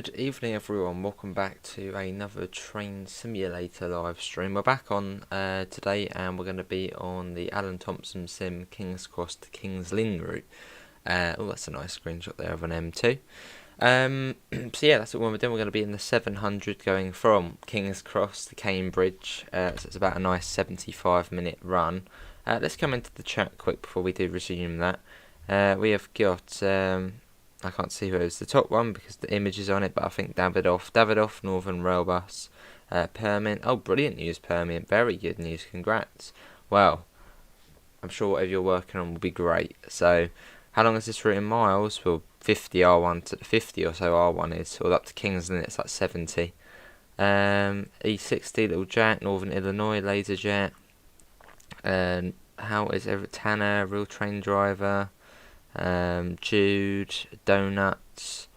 Good evening everyone, welcome back to another train simulator live stream. We're back on today and we're going to be on the Alan Thompson Sim King's Cross to King's Lynn route. Oh, that's a nice screenshot there of an M2. So yeah, that's what we're doing. We're going to be in the 700 going from King's Cross to Cambridge, so it's about a nice 75-minute run. Let's come into the chat quick before we do resume that. We have got... I can't see who's the top one because the image is on it, but I think Davidoff, Northern Rail Bus, Permian. Oh, brilliant news, Permian. Very good news. Congrats. Well, I'm sure whatever you're working on will be great. So, how long is this route in miles? Well, 50 R1 to 50 or so R1 is. All up to Kingsland, it's like 70. E60, Little Jack, Northern Illinois, Laser Jet. How is every Tanner, Real Train Driver? Jude, Donuts,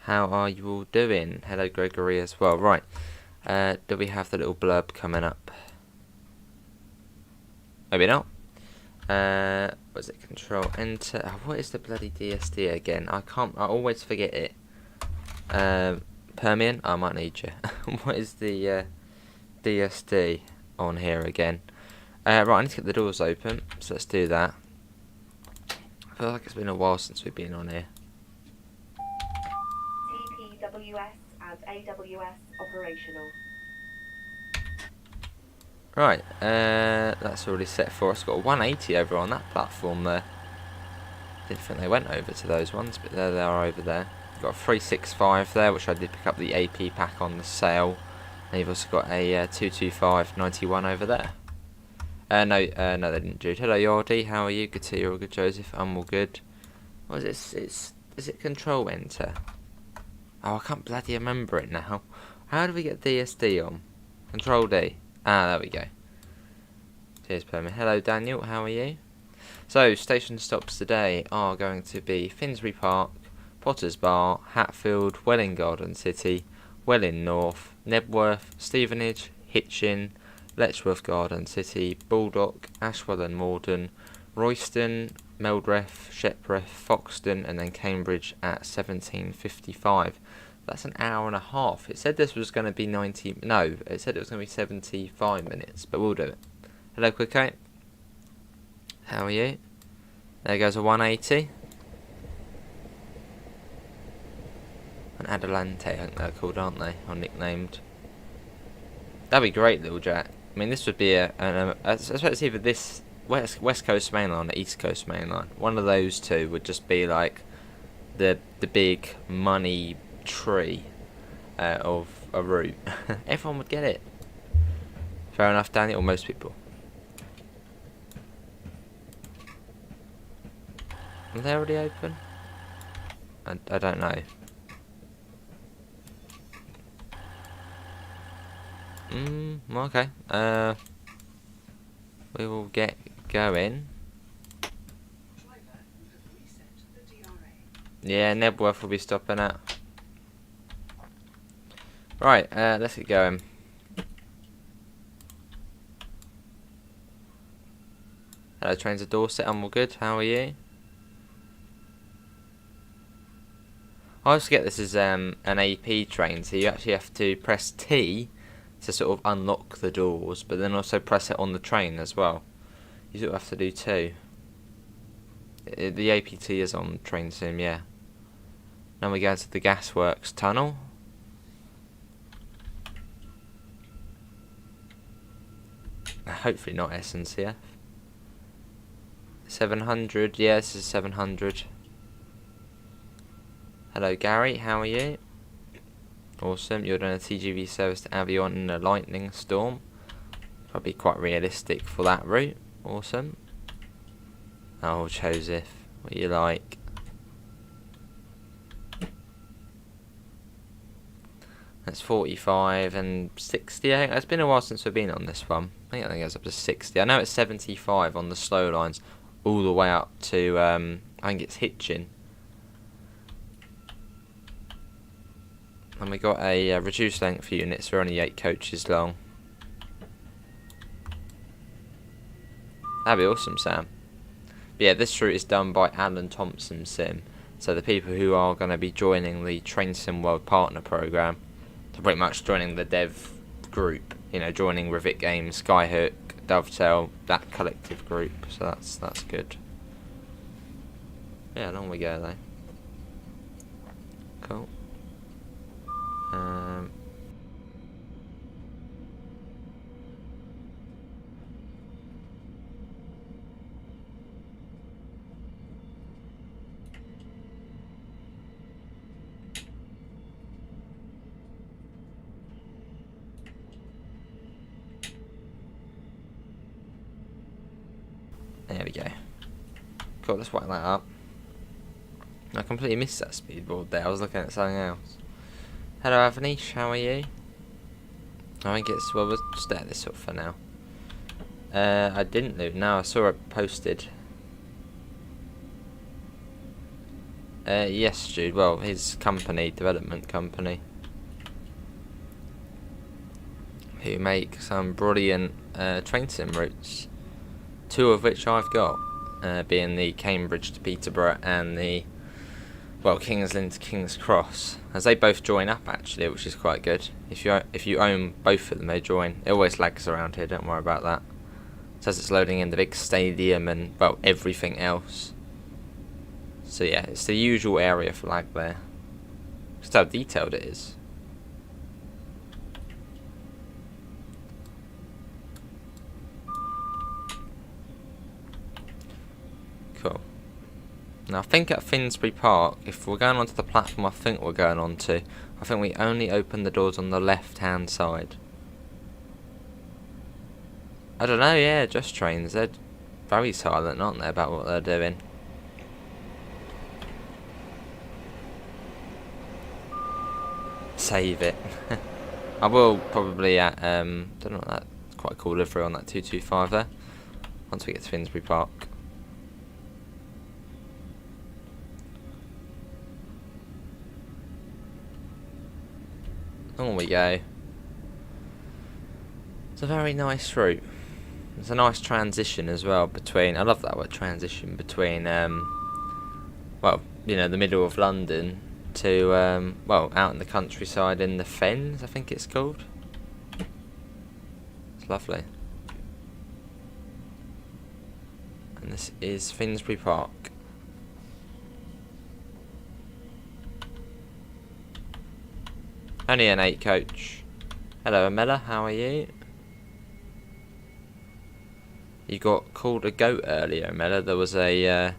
how are you all doing? Hello Gregory as well. Right, do we have the little blurb coming up? Maybe not. Was it Control Enter? Oh, what is the bloody DSD again? I always forget it. Permian, I might need you. What is the DSD on here again? Right, I need to get the doors open, so let's do that. I feel like it's been a while since we've been on here. TPWS and AWS operational. Right, that's already set for us. Got a 180 over on that platform there. Didn't think they went over to those ones, but there they are over there. Got a 365 there, which I did pick up the AP pack on the sale. And you've also got a 22591 over there. No, they didn't, Jude. Hello, Yardy. How are you? Good to see you all good, Joseph. I'm all good. What is it? Is it Control Enter? Oh, I can't bloody remember it now. How do we get DSD on? Control D. Ah, there we go. Cheers, Permit. Hello, Daniel. How are you? So, station stops today are going to be Finsbury Park, Potter's Bar, Hatfield, Welwyn Garden City, Welwyn North, Nebworth, Stevenage, Hitchin, Letchworth Garden City, Baldock, Ashwell and Morden, Royston, Meldreth, Shepworth, Foxton, and then Cambridge at 17:55. That's an hour and a half. It said this was going to be 90. No, it said it was going to be 75 minutes, but we'll do it. Hello, Quicko. How are you? There goes a 180. An Adelante, I think they're called, aren't they? Or nicknamed. That'd be great, Little Jack. I mean, this would be I suppose it's either this West Coast mainline or East Coast mainline. One of those two would just be like the big money tree of a route. Everyone would get it. Fair enough, Daniel, or most people. Are they already open? I don't know. Okay. We will get going. Yeah, Nebworth will be stopping at. Right, let's get going. Hello, trains of Dorset, I'm all good. How are you? I always forget this is an AP train, so you actually have to press T to sort of unlock the doors, but then also press it on the train as well. You sort of have to do two. The APT is on train sim, yeah. Now we go to the Gasworks tunnel. Hopefully not SNCF. 700, yeah, this is 700. Hello Gary, how are you? Awesome, you're doing a TGV service to Avion in a lightning storm. Probably quite realistic for that route. Awesome. Oh, Joseph, what you like? That's 45 and 60. I think it's been a while since we've been on this one. I think it goes up to 60. I know it's 75 on the slow lines, all the way up to I think it's Hitchin. And we got a reduced length units. We're only 8 coaches long. That'd be awesome, Sam. But yeah, this route is done by Alan Thompson Sim. So the people who are going to be joining the Train Sim World Partner Program, so pretty much joining the dev group, you know, joining Rivet Games, Skyhook, Dovetail, that collective group. So that's good. Yeah, along we go though. Cool. There we go. Cool, let's whack that up. I completely missed that speedboard there. I was looking at something else. Hello, Avanish. How are you? I think it's... well, we'll stay at this up for now. I didn't loot. No, I saw it posted. Yes, Jude. Well, his company, development company, who make some brilliant train sim routes. 2 of which I've got, being the Cambridge to Peterborough and the, well, King's Lynn to King's Cross, as they both join up actually, which is quite good. If you own both of them, they join. It always lags around here. Don't worry about that. It says it's loading in the big stadium and, well, everything else. So yeah, it's the usual area for lag there. Just how detailed it is. Cool. Now I think at Finsbury Park, if we're going onto the platform I think we're going onto, I think we only open the doors on the left hand side. I don't know, yeah, just trains. They're very silent, aren't they, about what they're doing. Save it. I will probably at don't know what that, quite a cool livery on that 225 there. Once we get to Finsbury Park. On we go. It's a very nice route. It's a nice transition as well between, I love that word, transition, between well, you know, the middle of London to well, out in the countryside in the Fens, I think it's called. It's lovely. And this is Finsbury Park. Only an 8 coach. Hello, Amela, how are you? You got called a goat earlier, Amela. There was a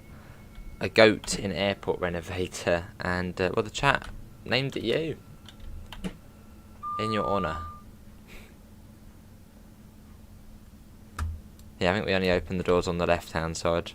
goat in Airport Renovator, and well, the chat named it you in your honour. Yeah, I think we only opened the doors on the left-hand side.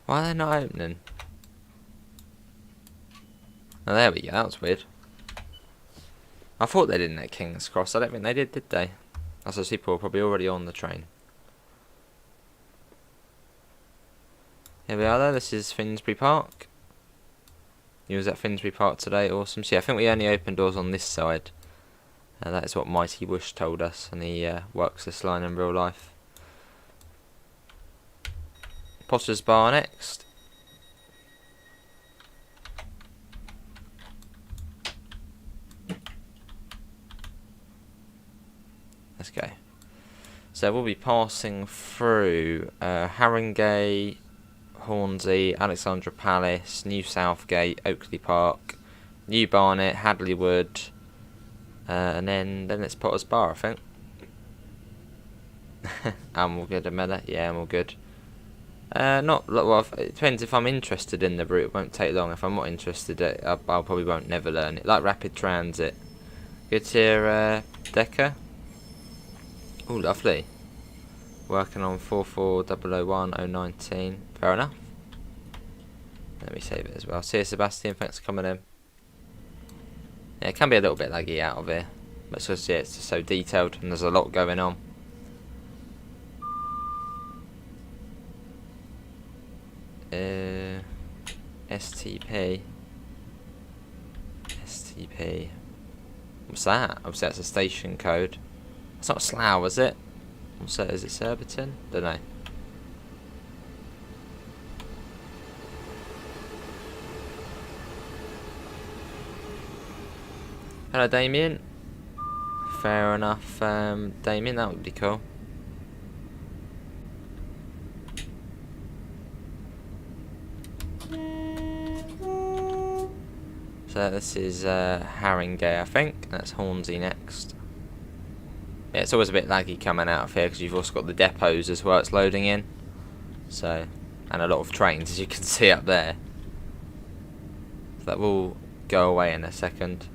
Why are they not opening? Oh, there we go. That was weird. I thought they didn't at King's Cross. I don't think they did they? I suppose people were probably already on the train. Here we are though. This is Finsbury Park. You was at Finsbury Park today. Awesome. So yeah, I think we only opened doors on this side. That is what Mighty Bush told us, and he works this line in real life. Potter's Bar next. Let's go. So we'll be passing through Haringey, Hornsey, Alexandra Palace, New Southgate, Oakley Park, New Barnet, Hadley Wood, and then it's Potter's Bar, I think. I'm all good, Amela. Yeah, I'm all good. Not well. It depends if I'm interested in the route. It won't take long. If I'm not interested, I probably won't never learn it. Like rapid transit. Good here, Decker. Oh, lovely. Working on 44001-019. Fair enough. Let me save it as well. See you, Sebastian. Thanks for coming in. Yeah, it can be a little bit laggy out of here, but it's just, yeah, it's just so detailed and there's a lot going on. STP. STP. What's that? Obviously that's a station code. It's not Slough, is it? What's that? Is it Surbiton? Don't know. Hello, Damien. Fair enough, Damien. That would be cool. So this is Haringey, I think. That's Hornsey next. Yeah, it's always a bit laggy coming out of here because you've also got the depots as well it's loading in. So, and a lot of trains, as you can see up there. So that will go away in a second.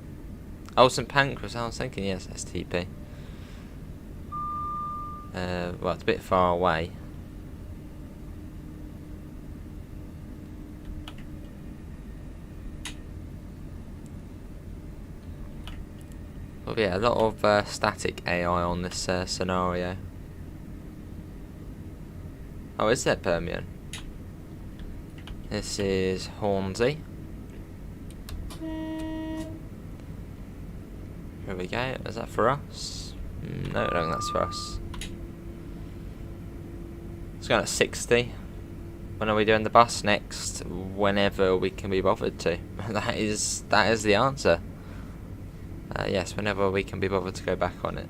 Oh, St Pancras, I was thinking, yes, STP. Well, it's a bit far away. Well, yeah, a lot of static AI on this scenario. Oh, is there Permian? This is Hornsey. Here we go. Is that for us? No, I don't think that's for us. It's going at 60. When are we doing the bus next? Whenever we can be bothered to. that is the answer. Yes, whenever we can be bothered to go back on it.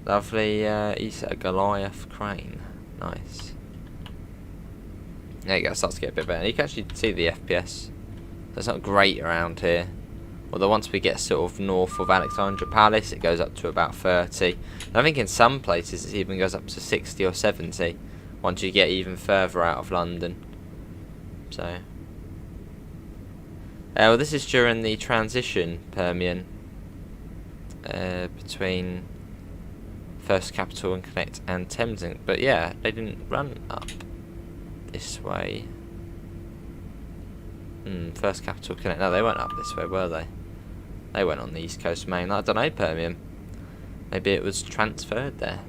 Lovely Isa Goliath crane. Nice. There you go, it starts to get a bit better. You can actually see the FPS. It's not great around here. Although once we get sort of north of Alexandra Palace, it goes up to about 30. And I think in some places it even goes up to 60 or 70 once you get even further out of London. So... well, this is during the transition, Permian, between First Capital and Connect and Thameslink. But yeah, they didn't run up this way. First Capital Connect. No, they weren't up this way, were they? They went on the East Coast Main. I don't know, Permian. Maybe it was transferred there.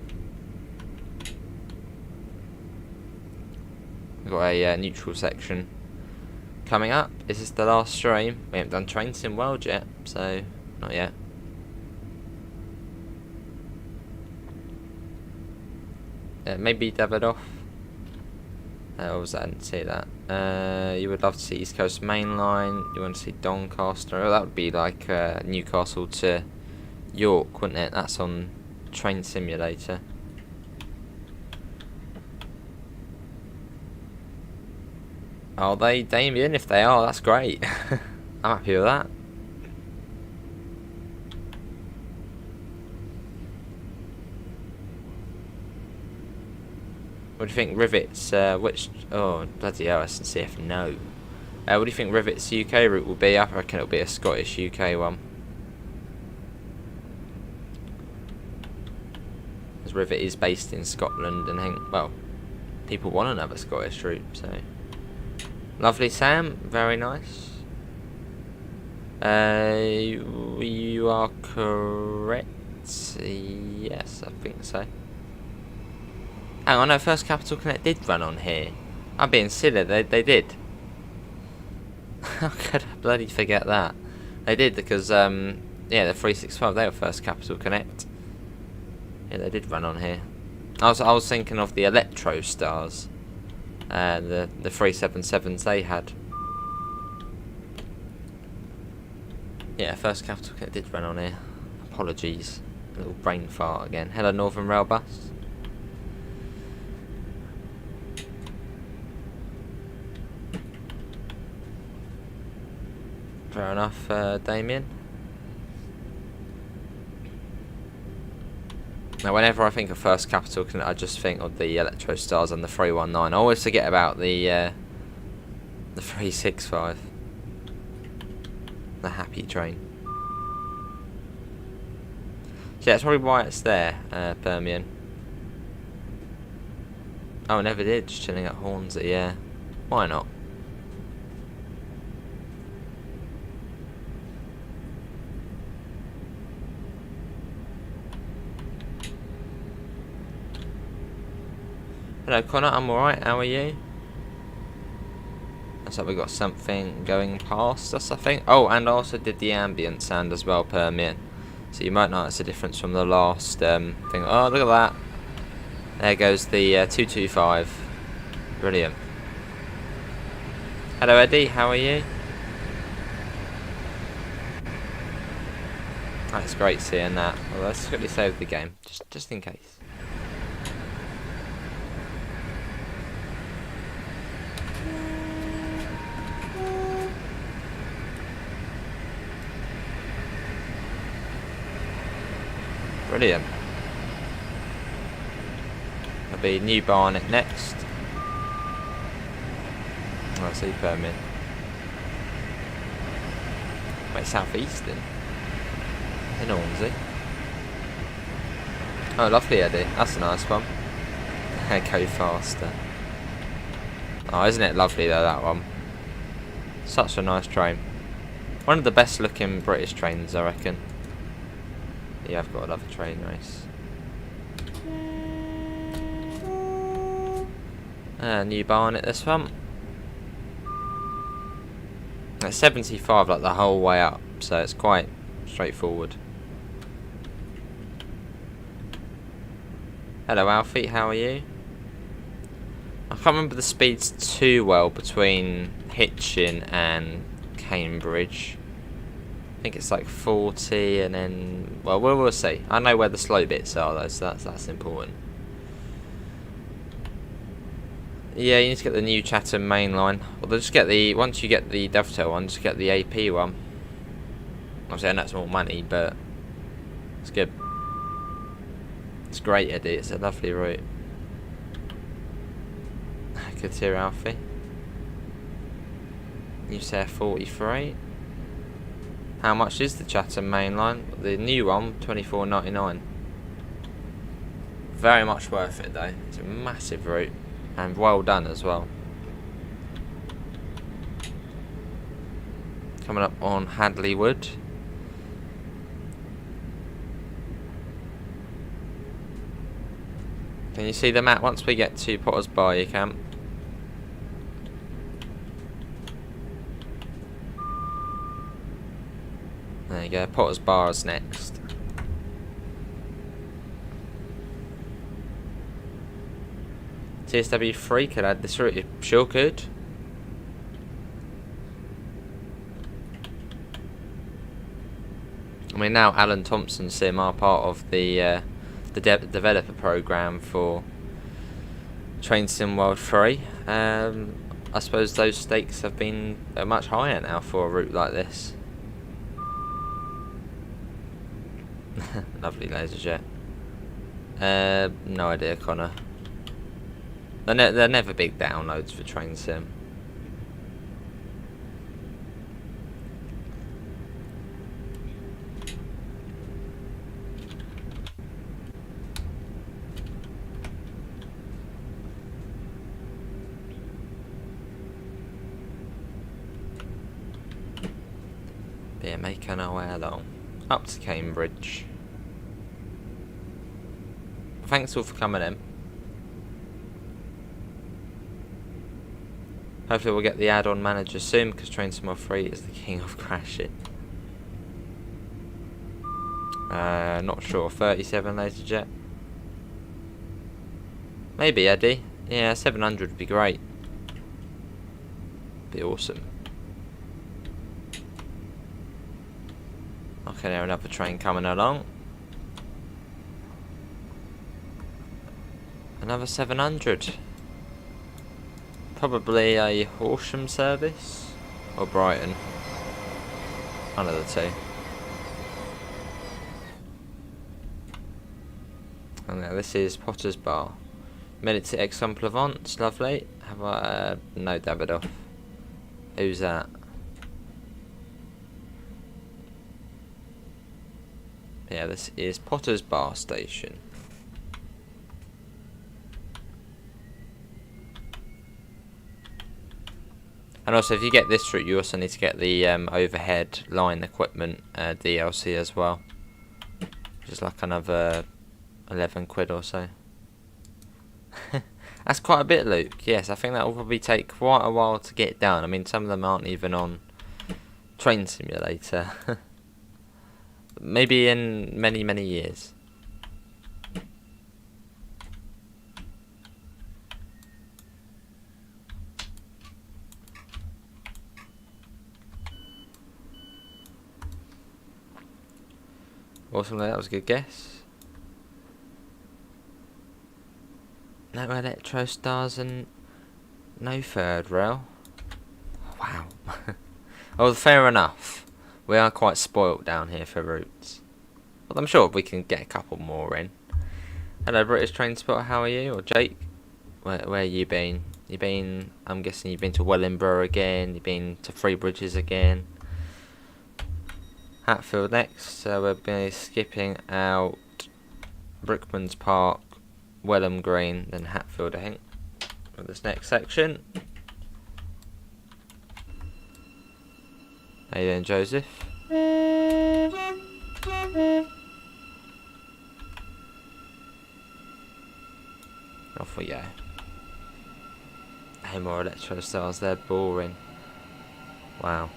We've got a neutral section coming up. Is this the last stream? We haven't done Train Sim World yet, so not yet. Maybe Davidoff. I didn't see that. You would love to see East Coast Main Line. You want to see Doncaster. Oh, that would be like Newcastle to York, wouldn't it? That's on Train Simulator. Are they, Damien? If they are, that's great. I'm happy with that. What do you think Rivets, which... Oh, bloody hell, SNCF, no. What do you think Rivets UK route will be? I reckon it'll be a Scottish UK one. As Rivet is based in Scotland, and I think, well, people want another Scottish route, so... Lovely, Sam. Very nice. You are correct. Yes, I think so. Hang on, no, First Capital Connect did run on here. I'm being silly, they did. How could I bloody forget that? They did because, yeah, the 365, they were First Capital Connect. Yeah, they did run on here. I was thinking of the Electro Stars. The 377s they had. Yeah, First Capital Connect did run on here. Apologies. A little brain fart again. Hello, Northern Rail Bus. Fair enough, Damien. Now, whenever I think of First Capital Connect, I just think of the Electro Stars and the 319. I always forget about the 365. The happy train. So yeah, that's probably why it's there, Permian. Oh, I never did, just chilling at Hornsey, yeah. Why not? Hello Connor, I'm alright, how are you? Looks like we got something going past us, I think. Oh, and I also did the ambient sound as well per minute. So you might notice a difference from the last thing. Oh, look at that. There goes the 225. Brilliant. Hello Eddie, how are you? That's great seeing that. Well, let's quickly save the game, just in case. Brilliant. There'll be New Barnet next. Oh, I see permit. Wait, South Eastern? In Hornsey. Oh, lovely Eddie. That's a nice one. Go faster. Oh, isn't it lovely though, that one? Such a nice train. One of the best looking British trains, I reckon. Yeah, I've got to love a train race. New Barnet, this one. It's 75 like the whole way up, so it's quite straightforward. Hello Alfie, how are you? I can't remember the speeds too well between Hitchin and Cambridge. I think it's like 40 and then, well, we'll see. I know where the slow bits are though, so that's important. Yeah, you need to get the new Chatham main line. Well, just get the, once you get the Dovetail one, just get the AP one. Obviously I know it's more money, but it's good. It's great, Eddie, it's a lovely route. Good to hear, Alfie. You say 43. How much is the Chatham main line? The new one, £24.99. Very much worth it though. It's a massive route. And well done as well. Coming up on Hadley Wood. Can you see the map? Once we get to Potter's Bar, you can. There you go, Potter's Bar is next. TSW3 could add this route, it sure could. I mean, now Alan Thompson Sim are part of the developer program for Train Sim World 3. I suppose those stakes have been much higher now for a route like this. Lovely laser jet. No idea, Connor. They're never big downloads for Train Sim. But yeah, making our way along. Up to Cambridge. Thanks all for coming in. Hopefully we'll get the add-on manager soon, because Train Sim 3 is the king of crashing. Not sure. 37 laser jet. Maybe Eddie. Yeah, 700 would be great. Be awesome. Okay, there another train coming along. Another 700. Probably a Horsham service or Brighton. One of the two. And now this is Potter's Bar. Made it to Aix-en-Provence, lovely. Have I no Davidoff. Who's that? Yeah, this is Potter's Bar station. And also, if you get this route, you also need to get the overhead line equipment DLC as well, which is like another 11 quid or so. That's quite a bit, Luke. Yes, I think that will probably take quite a while to get done. I mean, some of them aren't even on Train Simulator. Maybe in many, many years. Awesome, that was a good guess. No Electro Stars and no third rail. Wow. Oh, fair enough. We are quite spoilt down here for routes. But I'm sure we can get a couple more in. Hello, British Train Spotter, how are you? Or Jake? Where you been? You been, I'm guessing you've been to Wellingborough again, you've been to Three Bridges again. Hatfield next, so we'll be skipping out Brickman's Park, Welham Green, then Hatfield, I think, for this next section. How you doing, Joseph? Off we go. No more Electro Stars, they're boring. Wow.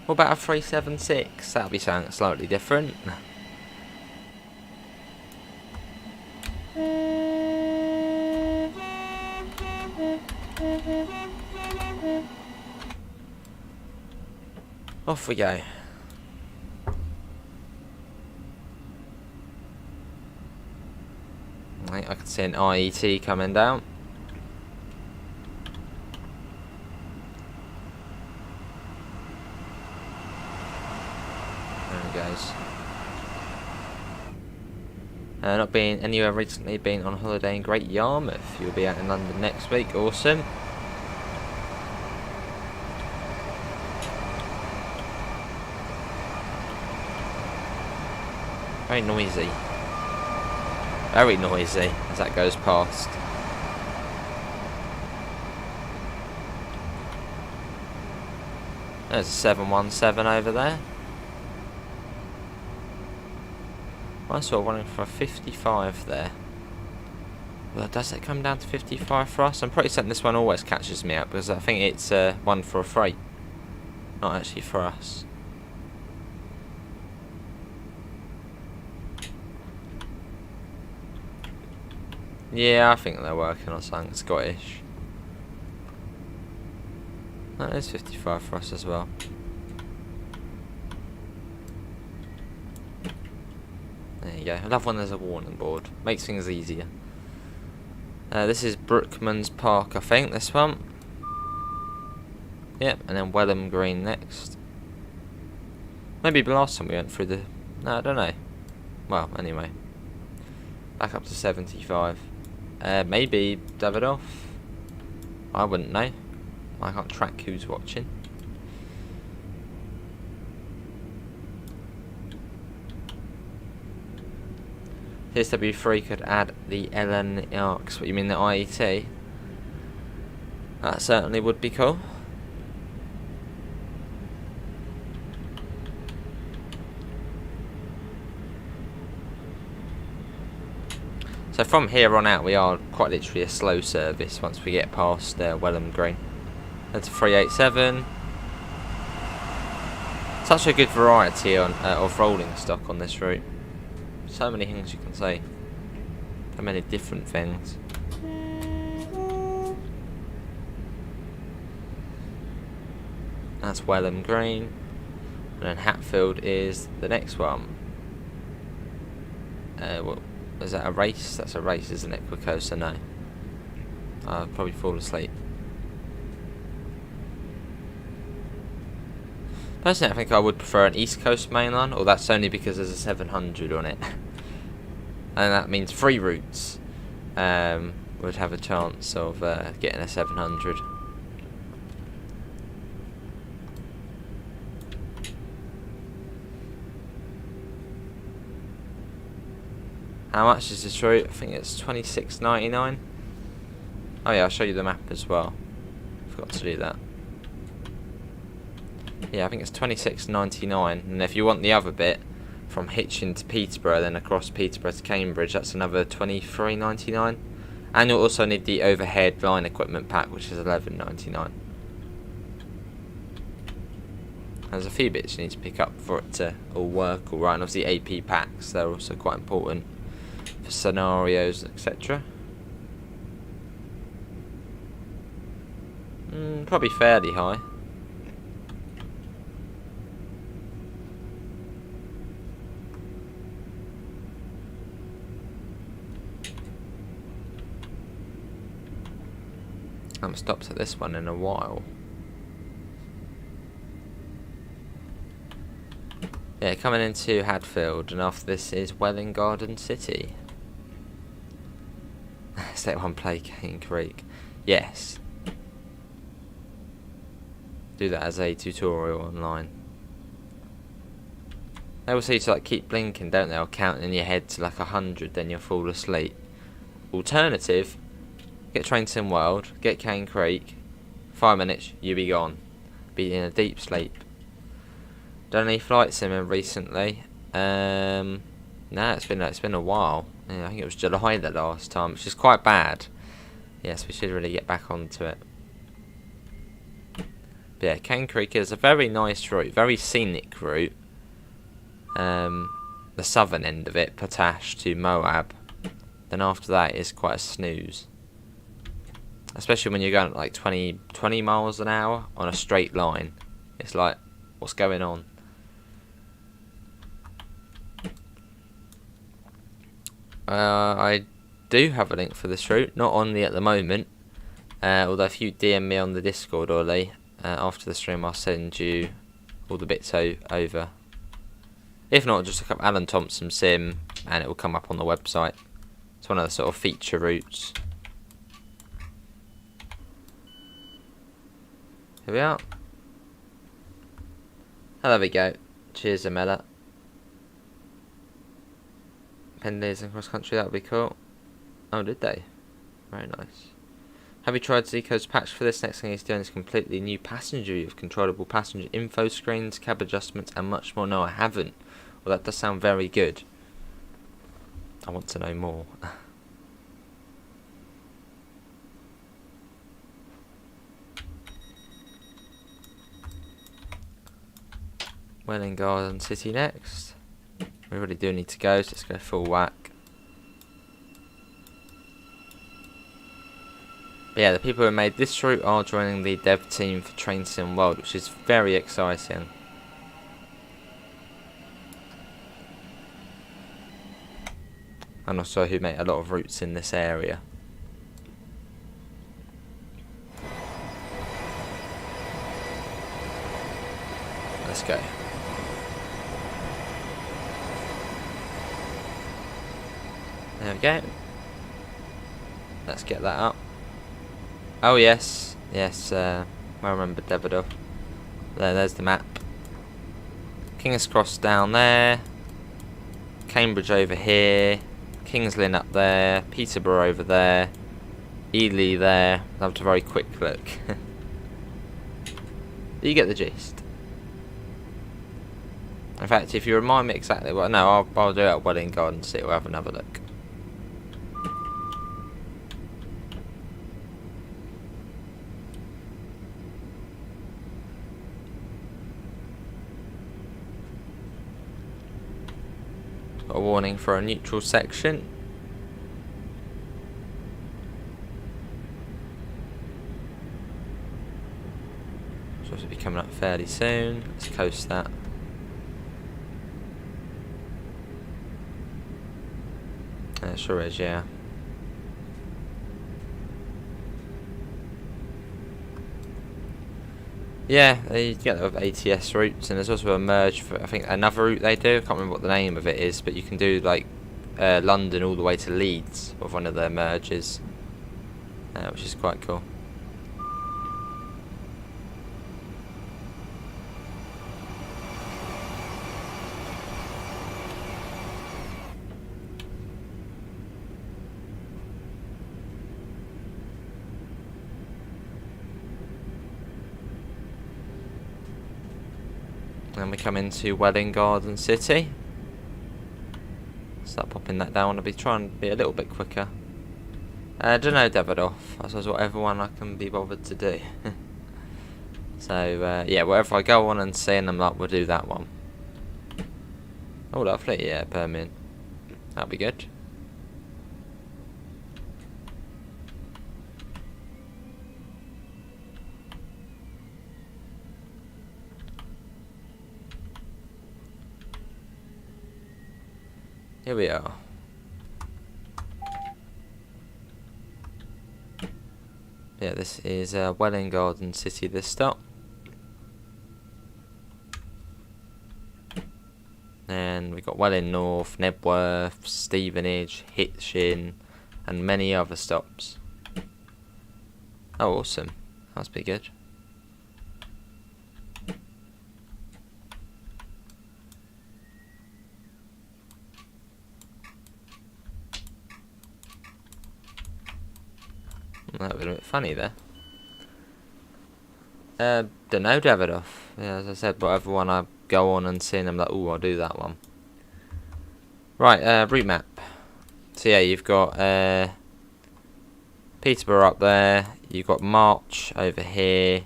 What about a 376? That'll be something slightly different. Off we go. I can see an IET coming down. Goes. Not being anywhere recently, been on holiday in Great Yarmouth. You'll be out in London next week, awesome. Very noisy. Very noisy as that goes past. There's a 717 over there. I saw running for a 55 there. Well, does it come down to 55 for us? I'm pretty certain this one always catches me out because I think it's one for a freight, not actually for us. Yeah, I think they're working on something Scottish. That is 55 for us as well. There you go. I love when there's a warning board. Makes things easier. This is Brookman's Park, I think, this one. Yep, and then Welham Green next. Maybe the last time we went through the... No, I don't know. Well, anyway. Back up to 75. Maybe Davidoff. I wouldn't know. I can't track who's watching. TSW3 could add the LN arcs. What you mean, the IET? That certainly would be cool. So from here on out, we are quite literally a slow service once we get past Welham Green. That's a 387. Such a good variety on of rolling stock on this route. So many things you can say. So many different things. That's Welham Green. And then Hatfield is the next one. What, is that a race? That's a race, isn't it? Quickosa, no. I'll probably fall asleep. Personally, I think I would prefer an East Coast mainline, or that's only because there's a 700 on it. And that means 3 routes would have a chance of getting a 700. How much is this route? I think it's $26.99. Oh yeah, I'll show you the map as well. Forgot to do that. Yeah, I think it's $26.99, and if you want the other bit from Hitchin to Peterborough, then across Peterborough to Cambridge, that's another $23.99. And you'll also need the overhead line equipment pack, which is $11.99. There's a few bits you need to pick up for it to all work all right, and obviously AP packs, they're also quite important for scenarios, etc. Probably fairly high. I haven't stopped at this one in a while. Yeah, coming into Hadfield, and after this is Welwyn Garden City. Step 1 play Cane Creek. Yes. Do that as a tutorial online. They will say to like keep blinking, don't they? Or counting in your head to like 100, then you'll fall asleep. Alternative, get Train Sim World, get Cane Creek, 5 minutes, you be gone. Be in a deep sleep. Done any flight simming recently? No, it's been a while. Yeah, I think it was July the last time, which is quite bad. Yes, we should really get back onto it. But yeah, Cane Creek is a very nice route, very scenic route. The southern end of it, Potash to Moab. Then after that is quite a snooze. Especially when you're going at like 20 miles an hour on a straight line. It's like, what's going on? I do have a link for this route, not on the at the moment. Although if you DM me on the Discord, Ollie, after the stream I'll send you all the bits over. If not, just look up Alan Thompson Sim and it will come up on the website. It's one of the sort of feature routes. Here we are. Oh, there we go. Cheers, Amela. Pendays and cross country, that would be cool. Oh, did they? Very nice. Have you tried Zico's patch for this? Next thing he's doing is completely new passenger view with controllable passenger info screens, cab adjustments, and much more. No, I haven't. Well, that does sound very good. I want to know more. Welwyn Garden City next. We really do need to go, so let's go full whack. But yeah, the people who made this route are joining the dev team for Train Sim World, which is very exciting. And also who make a lot of routes in this area. Let's go. There we go. Let's get that up. Oh yes, yes, I remember Deverdale. There's the map. King's Cross down there. Cambridge over here. King's Lynn up there. Peterborough over there. Ely there. That was a very quick look. You get the gist. In fact, if you remind me exactly what... No, I'll do it at Welwyn Garden City. We'll have another look. Got a warning for a neutral section. Supposed to be coming up fairly soon. Let's coast that. It sure is, yeah. Yeah, you get that with ATS routes, and there's also a merge for, I think, another route they do. I can't remember what the name of it is, but you can do like London all the way to Leeds with one of their merges, which is quite cool. Then we come into Welwyn Garden City. Start popping that down. I'll be trying to be a little bit quicker. I don't know, Davidoff. I suppose whatever one I can be bothered to do. So, yeah, whatever I go on and see them up, we'll do that one. Oh, lovely, yeah, Birmingham. That'll be good. Here we are. Yeah, this is Welwyn Garden City, this stop. And we've got Welwyn North, Letchworth, Stevenage, Hitchin, and many other stops. Oh, awesome. That must be good. That was a bit funny there. Don't know, Davidoff. Yeah, as I said, whatever one I go on and see, and I'm like, ooh, I'll do that one. Right, route map. So yeah, you've got Peterborough up there. You've got March over here.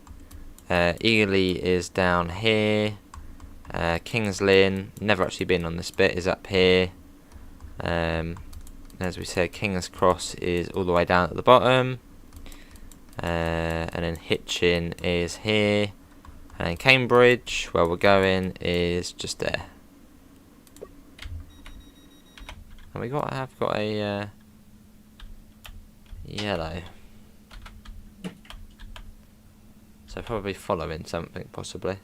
Ely is down here. King's Lynn, never actually been on this bit, is up here. As we said, King's Cross is all the way down at the bottom. And then Hitchin is here. And then Cambridge, where we're going, is just there. And have got a yellow. So probably following something, possibly.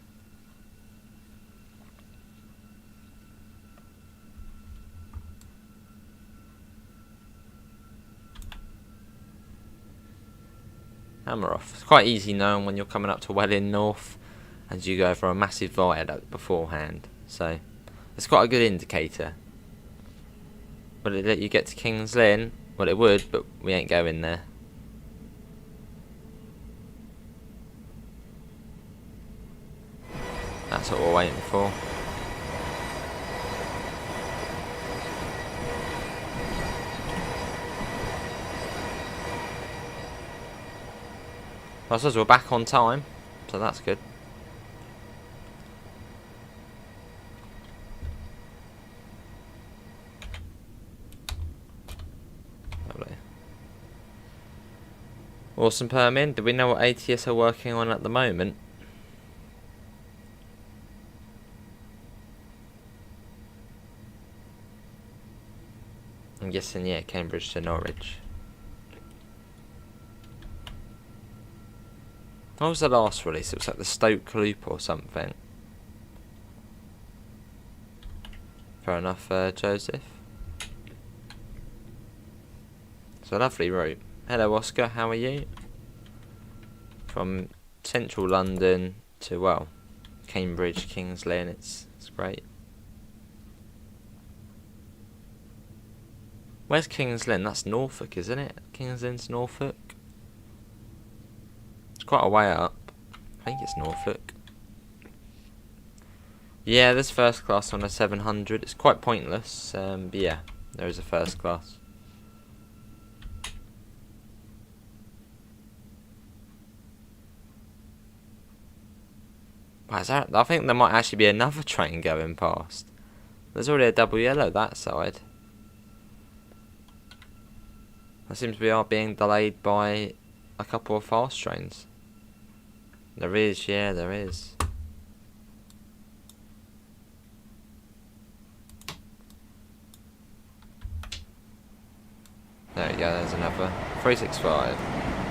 Hammer off. It's quite easy knowing when you're coming up to Welwyn North and you go for a massive viaduct beforehand. So it's quite a good indicator. Will it let you get to King's Lynn? Well, it would, but we ain't going there. That's what we're waiting for. I suppose we're back on time, so that's good. Lovely. Awesome, Permin. Do we know what ATS are working on at the moment? I'm guessing, yeah, Cambridge to Norwich. What was the last release? It was like the Stoke Loop or something. Fair enough, Joseph. It's a lovely route. Hello, Oscar. How are you? From central London to, well, Cambridge, King's Lynn. It's great. Where's King's Lynn? That's Norfolk, isn't it? King's Lynn's Norfolk. It's quite a way up. I think it's Norfolk. Yeah, there's first class on a 700. It's quite pointless, but yeah, there is a first class. Wow, I think there might actually be another train going past. There's already a double yellow that side. That seems we are being delayed by a couple of fast trains. There is, yeah, there is. There we go, there's another. 365.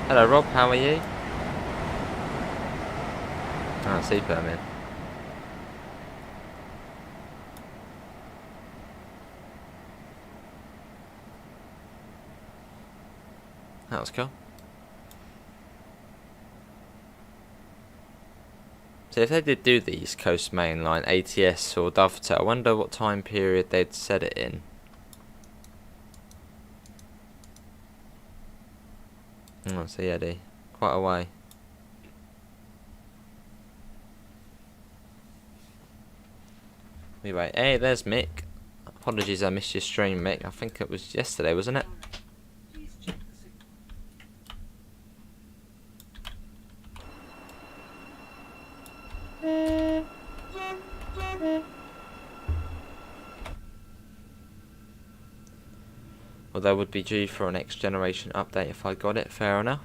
Hello Rob, how are you? Ah, super, man. That was cool. So if they did do the East Coast Main Line, ATS or Dovetail, I wonder what time period they'd set it in. Oh, so yeah, quite a way. Anyway, hey, there's Mick. Apologies I missed your stream, Mick. I think it was yesterday, wasn't it? Although would be due for a next generation update if I got it, fair enough.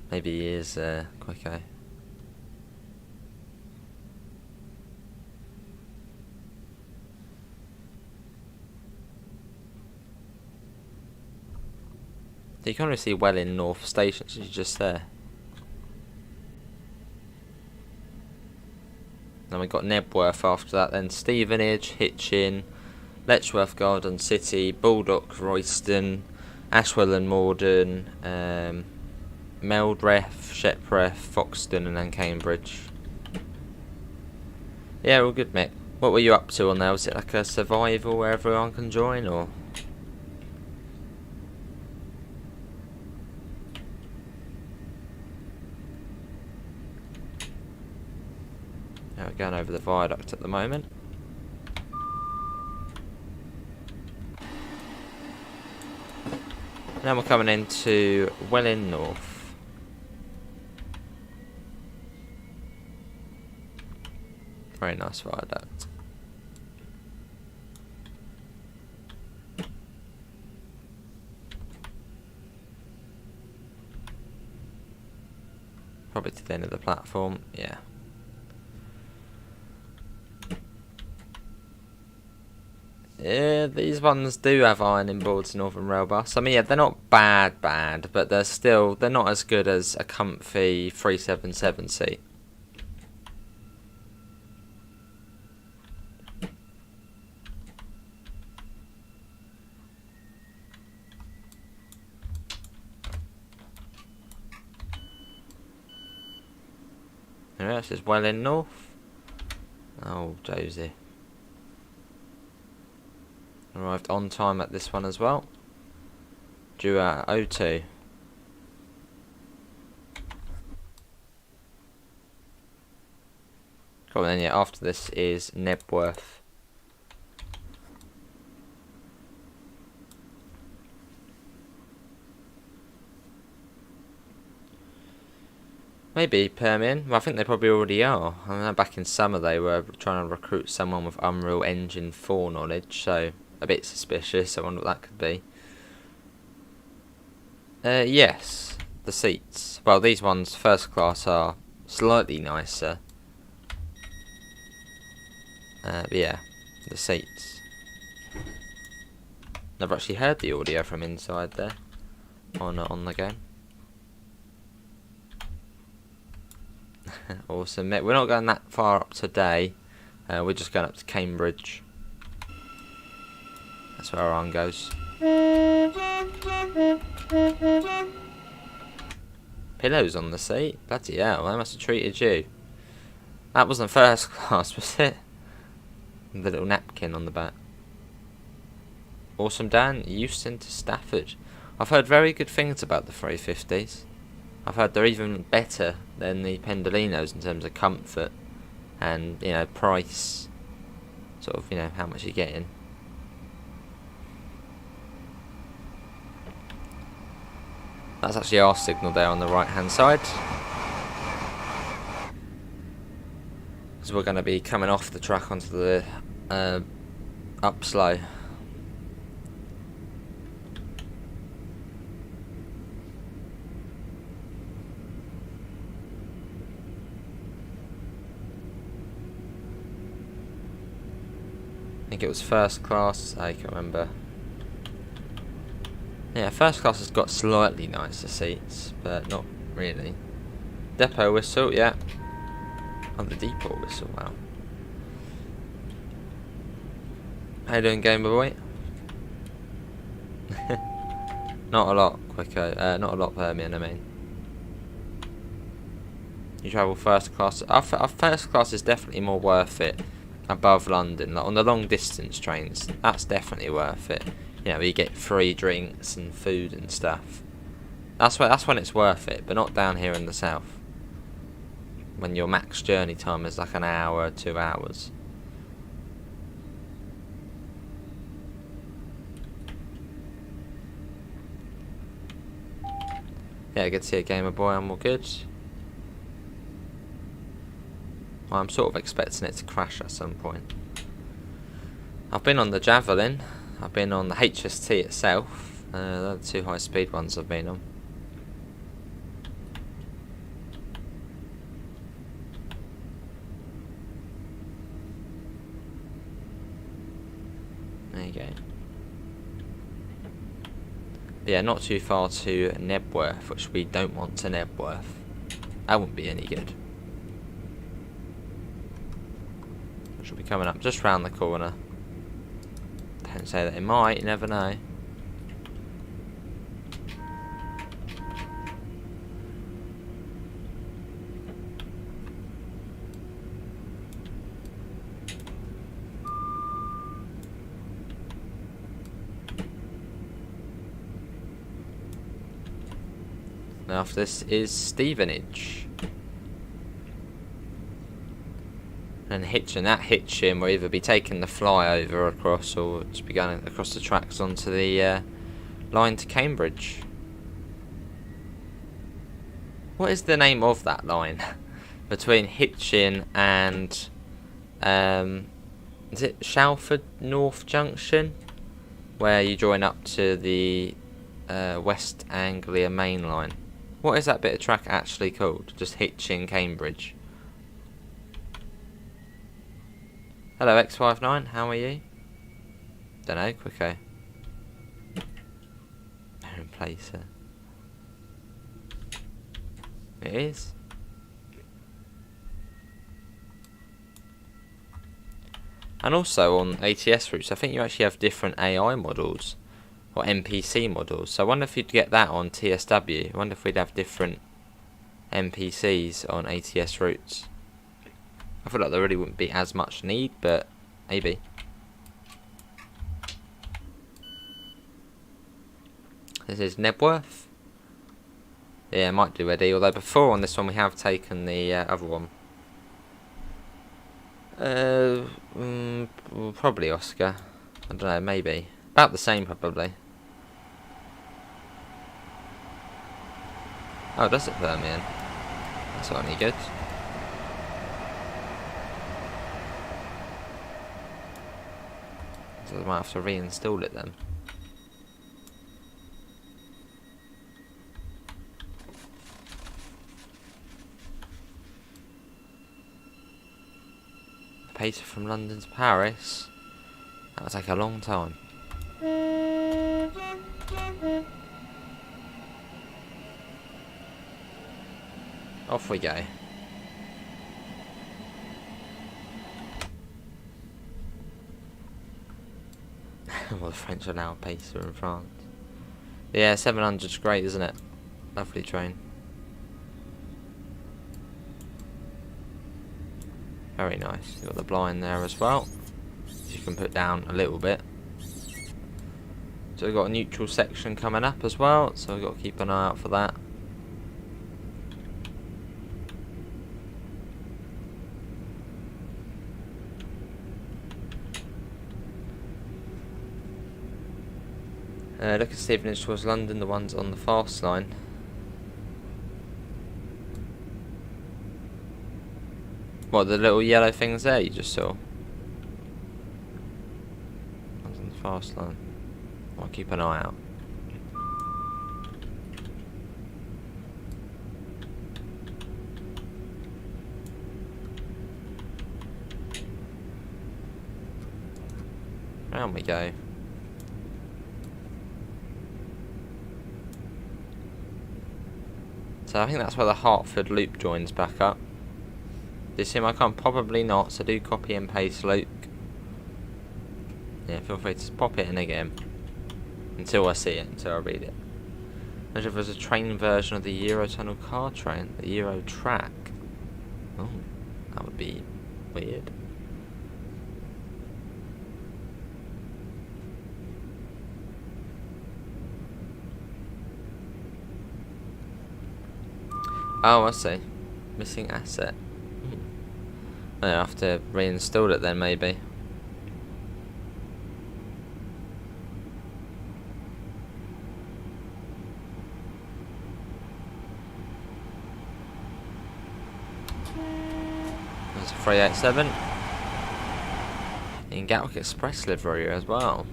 Maybe he is quicker. You can only see Welwyn North Station, so you're just there. Then we got Knebworth after that, then Stevenage, Hitchin, Letchworth Garden City, Baldock, Royston, Ashwell and Morden, Meldreth, Shepworth, Foxton, and then Cambridge. Yeah, all good, mate. What were you up to on there? Was it like a survival where everyone can join, or? Now we're going over the viaduct at the moment. Now we're coming into Welwyn North. Very nice viaduct. Probably to the end of the platform, yeah. Yeah, these ones do have ironing boards, Northern Rail Bus. I mean, yeah, they're not bad, but they're not as good as a comfy 377 seat. Yeah, this is Welwyn North. Oh, Josie. Arrived on time at this one as well. Due at 02. Cool, then yeah, after this is Knebworth. Maybe Permian. Well, I think they probably already are. I mean, back in summer they were trying to recruit someone with Unreal Engine 4 knowledge, so a bit suspicious. I wonder what that could be. Yes, the seats. Well, these ones, first class, are slightly nicer. But yeah, the seats. Never actually heard the audio from inside there on the game. Awesome, mate. We're not going that far up today. We're just going up to Cambridge. That's where our arm goes. Pillows on the seat? Bloody hell, they must have treated you. That wasn't first class, was it? The little napkin on the back. Awesome, Dan. Euston to Stafford. I've heard very good things about the 350s. I've heard they're even better than the Pendolinos in terms of comfort and, you know, price. Sort of, you know, how much you're getting. That's actually our signal there on the right hand side. Because we're going to be coming off the track onto the up slow. I think it was first class, I can't remember. Yeah, first class has got slightly nicer seats, but not really. Depot whistle, yeah. Oh, the depot whistle, wow. How you doing, Gamer Boy? Not a lot quicker, not a lot Permian, I mean. You travel first class. Our first class is definitely more worth it above London. Like on the long distance trains, that's definitely worth it. You know, where you get free drinks and food and stuff. That's when it's worth it, but not down here in the south. When your max journey time is like an hour, 2 hours. Yeah, good to see a Gamer Boy, I'm all good. I'm sort of expecting it to crash at some point. I've been on the Javelin. I've been on the HST itself. They're the 2 high speed ones I've been on. There you go. But yeah, not too far to Nebworth, which we don't want to Nebworth. That wouldn't be any good. Which will be coming up just round the corner. Don't say that it might, you never know. Now after this is Stevenage. And Hitchin. That Hitchin will either be taking the flyover across or just be going across the tracks onto the line to Cambridge. What is the name of that line? Between Hitchin and is it Shalford North Junction? Where you join up to the West Anglia main line. What is that bit of track actually called? Just Hitchin, Cambridge. Hello X59, how are you? Dunno, quicko. They're in place here. It is. And also on ATS routes, I think you actually have different AI models. Or NPC models. So I wonder if you'd get that on TSW. I wonder if we'd have different NPCs on ATS routes. I feel like there really wouldn't be as much need, but maybe. This is Nebworth. Yeah, might do Eddie. Although before on this one we have taken the other one. Probably Oscar. I don't know, maybe. About the same probably. Oh, does it Birmingham? That's not any good. So I might have to reinstall it then. The pacer from London to Paris. That would take a long time. Off we go. Well, the French are now a pacer in France. Yeah, 700's great, isn't it? Lovely train. Very nice. You've got the blind there as well. You can put down a little bit. So we've got a neutral section coming up as well, so we've got to keep an eye out for that. Look at Stevenage towards London, the ones on the fast line. What, the little yellow things there you just saw? Ones on the fast line. I'll keep an eye out. Round we go. So I think that's where the Hertford loop joins back up. Do you see my comment? Probably not, so do copy and paste Luke. Yeah, feel free to pop it in again. Until I see it, until I read it. Imagine if there's a train version of the Eurotunnel car train, the Euro track. Oh, that would be weird. Oh, I see. Missing asset. I have to reinstall it then, maybe. There's a 387. In Gatwick Express livery as well.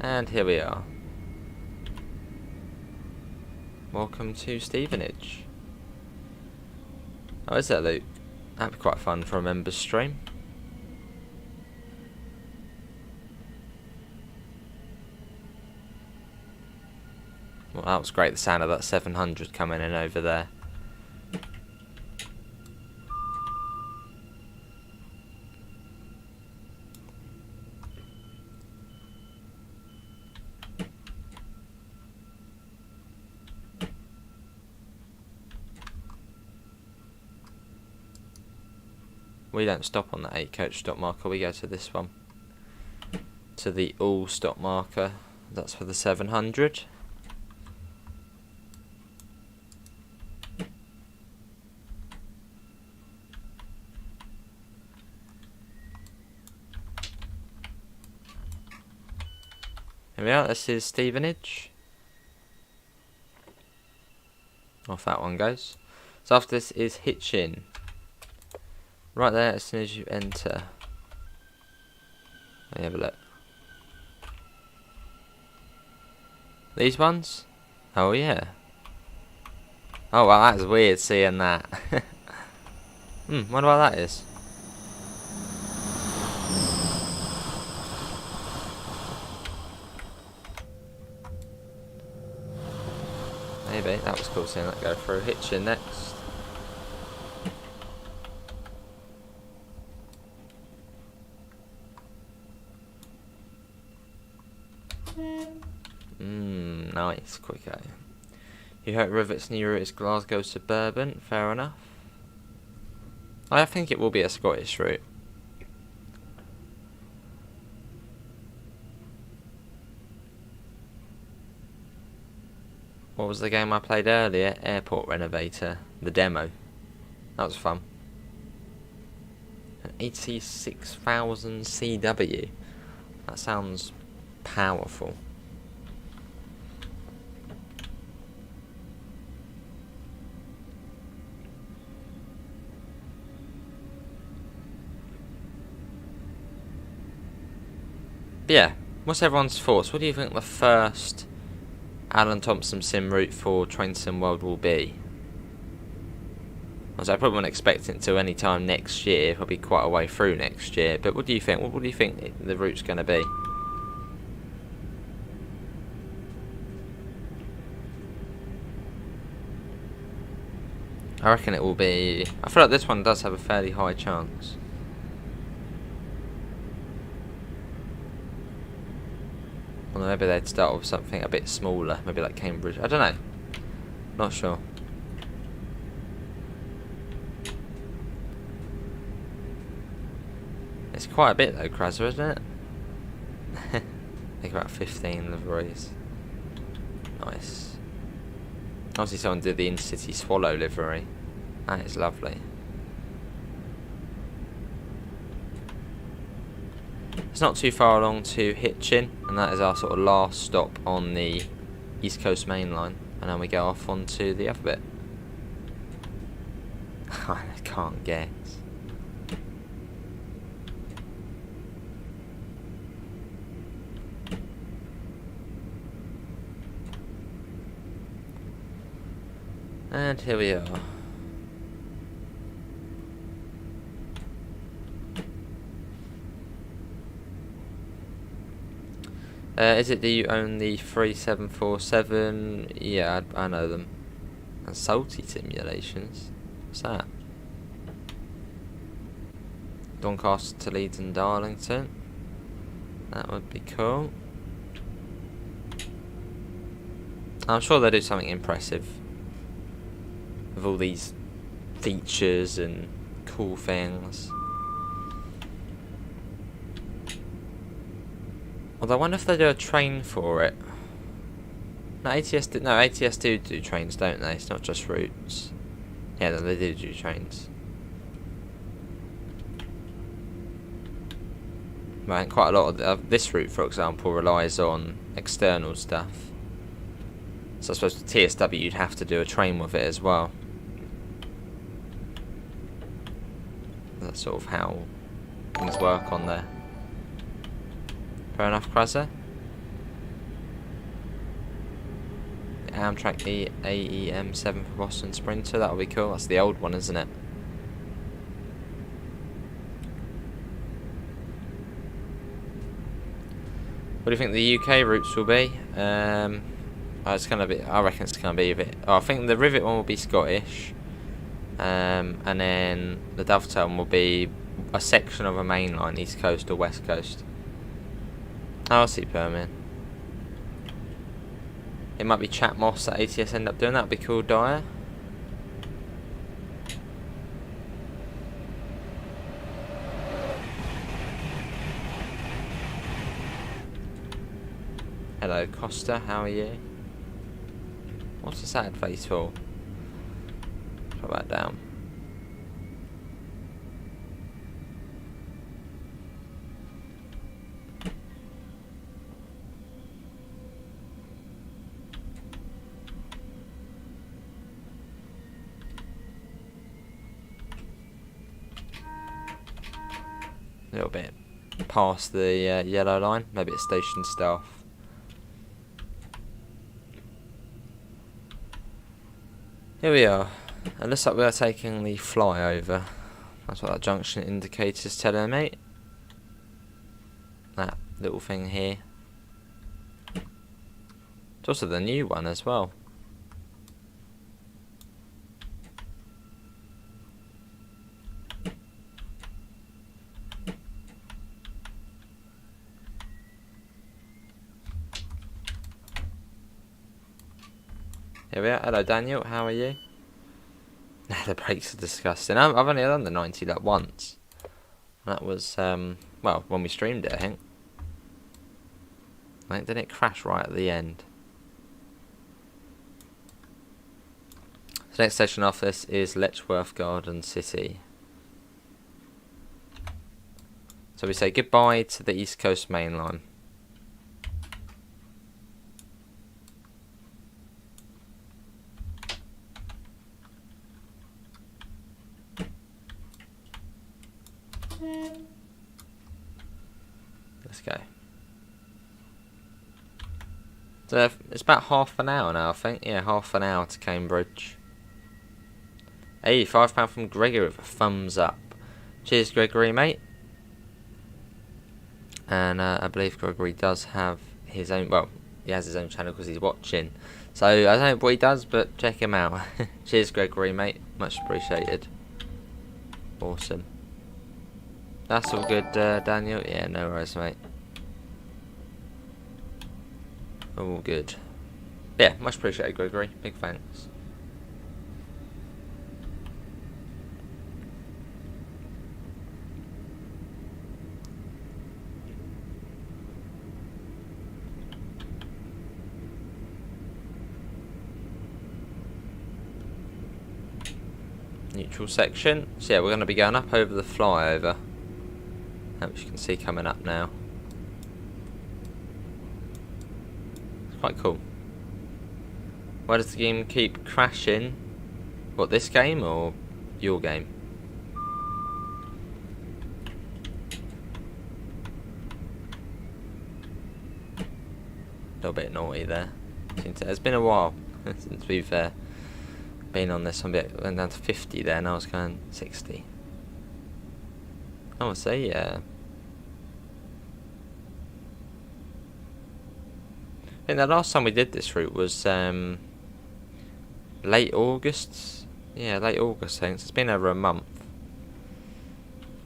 And here we are. Welcome to Stevenage. Oh, is that Luke? That'd be quite fun for a members stream. Well, that was great, the sound of that 700 coming in over there. We don't stop on the 8 coach stop marker, we go to this one. To the all stop marker, that's for the 700. Here we are, this is Stevenage. Off that one goes. So after this is Hitchin. Right there, as soon as you enter. Let me have a look. These ones? Oh yeah. Oh wow, that's weird seeing that. Wonder what that is. Maybe, that was cool seeing that go through. Hitchin next. Nice, quick A. You hope Rivet's new route is Glasgow Suburban, fair enough. I think it will be a Scottish route. What was the game I played earlier? Airport Renovator, the demo. That was fun. An 86,000 CW. That sounds powerful. But yeah, what's everyone's thoughts? What do you think the first Alan Thompson sim route for Train Sim World will be? I probably wouldn't expect it until any time next year, probably quite a way through next year. But what do you think? What do you think the route's going to be? I reckon it will be... I feel like this one does have a fairly high chance. Well, maybe they'd start with something a bit smaller, maybe like Cambridge. I don't know. Not sure. It's quite a bit though, Krasser, isn't it? I think about 15 liveries. Nice. Obviously someone did the Intercity Swallow livery. That is lovely. It's not too far along to Hitchin, and that is our sort of last stop on the East Coast Main Line, and then we go off onto the other bit. I can't guess. And here we are. Is it, do you own the 3747? Yeah, I know them. And Salty Simulations. What's that? Doncaster to Leeds and Darlington. That would be cool. I'm sure they'll do something impressive with all these features and cool things. Although I wonder if they do a train for it. No, ATS do trains, don't they? It's not just routes. Yeah, no, they do trains. Right, quite a lot of this route, for example, relies on external stuff. So I suppose for TSW you'd have to do a train with it as well. That's sort of how things work on there. Fair enough, Kruzzer. Amtrak AEM7 for Boston Sprinter, that'll be cool. That's the old one, isn't it? What do you think the UK routes will be? It's gonna be. I reckon it's gonna be a bit. I think the Rivet one will be Scottish, and then the Dovetail one will be a section of a main line, East Coast or West Coast. Oh, I see, Permian. It might be Chat Moss that ATS end up doing. That'd be cool, Dyer. Hello, Costa. How are you? What's the sad face for? Put that down. A little bit past the yellow line, maybe it's station staff. Here we are. It looks like we are taking the flyover. That's what that junction indicator is telling me. That little thing here. It's also the new one as well. Here we are. Hello, Daniel. How are you? The brakes are disgusting. I've only done the 90 like once. That was well, when we streamed it, I think. Didn't it crash right at the end? The next station off this is Letchworth Garden City. So we say goodbye to the East Coast main line. Let's go. So it's about half an hour now, I think. Yeah, half an hour to Cambridge. Hey, £5 from Gregory with a thumbs up. Cheers, Gregory, mate. And I believe Gregory does have his own. Well, he has his own channel because he's watching. So I don't know what he does, but check him out. Cheers, Gregory, mate. Much appreciated. Awesome. That's all good, Daniel. Yeah, no worries, mate. All good. Yeah, much appreciated, Gregory. Big thanks. Neutral section. So yeah, we're going to be going up over the flyover. Which you can see coming up now. It's quite cool. Why does the game keep crashing? What, this game or your game? A little bit naughty there. It's been a while since we've been on this. Went down to 50 there, now it's going 60. I would say, yeah. I think the last time we did this route was late August. Yeah, late August, I think. So it's been over a month.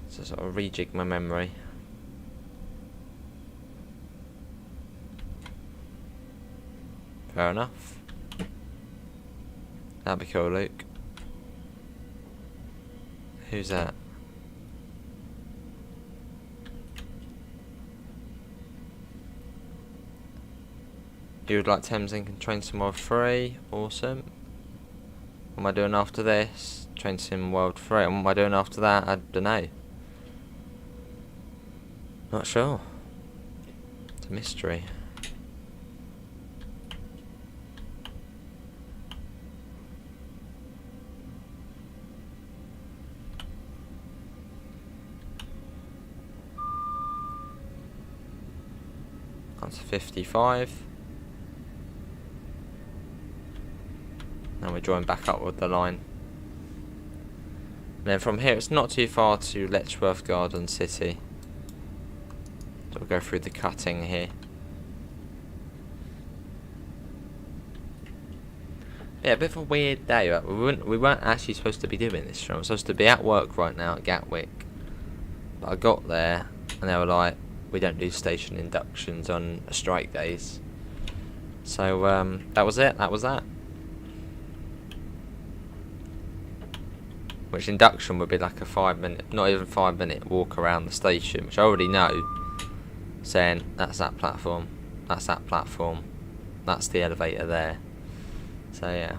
So sort of rejig my memory. Fair enough. That'd be cool, Luke. Who's that? You would like Thames Link and Train Sim World 3, awesome. What am I doing after this? Train Sim World 3, and what am I doing after that? I don't know. Not sure. It's a mystery. That's 55. And we join back up with the line. And then from here, it's not too far to Letchworth Garden City. So we'll go through the cutting here. Yeah, a bit of a weird day. We weren't actually supposed to be doing this show. I was supposed to be at work right now at Gatwick. But I got there and they were like, we don't do station inductions on strike days. So that was it. That was that. Which induction would be like a 5-minute, not even 5-minute walk around the station, which I already know. Saying, that's that platform, that's that platform, that's the elevator there. So yeah.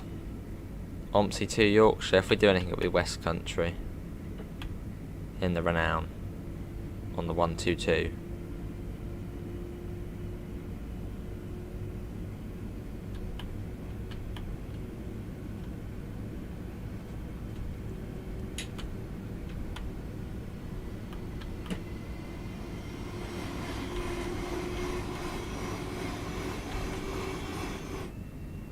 Omsey to Yorkshire, if we do anything it'll be West Country. In the Renown. On the 122.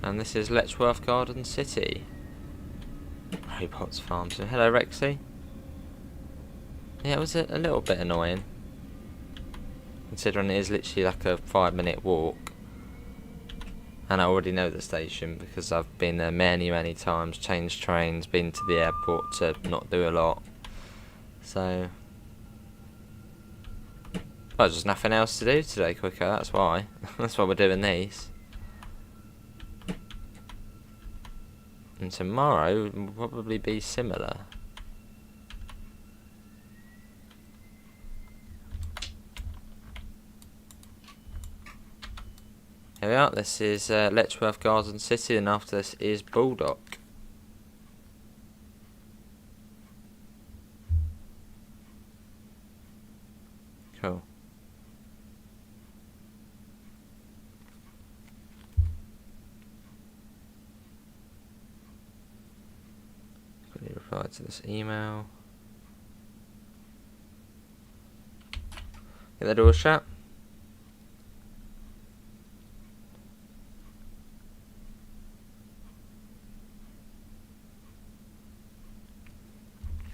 And this is Letchworth Garden City. Robots Farm. So hello Rexy. Yeah, it was a little bit annoying. Considering it is literally like a 5-minute walk. And I already know the station because I've been there many times, changed trains, been to the airport to not do a lot. So well, there's nothing else to do today, quicker, that's why. That's why we're doing these. And tomorrow will probably be similar. Here we are, this is Letchworth Garden City, and after this is Baldock. Cool. Quickly reply to this email. Get the door shut.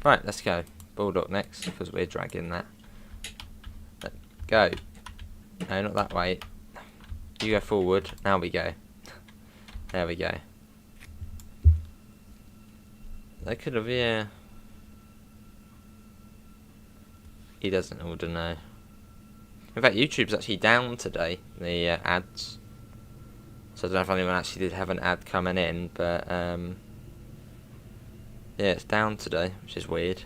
Right, let's go. Baldock next, because we're dragging that. Go. No, not that way. You go forward. Now we go. There we go. They could have, yeah. He doesn't order, no. In fact, YouTube's actually down today, the ads. So I don't know if anyone actually did have an ad coming in, but yeah, it's down today, which is weird.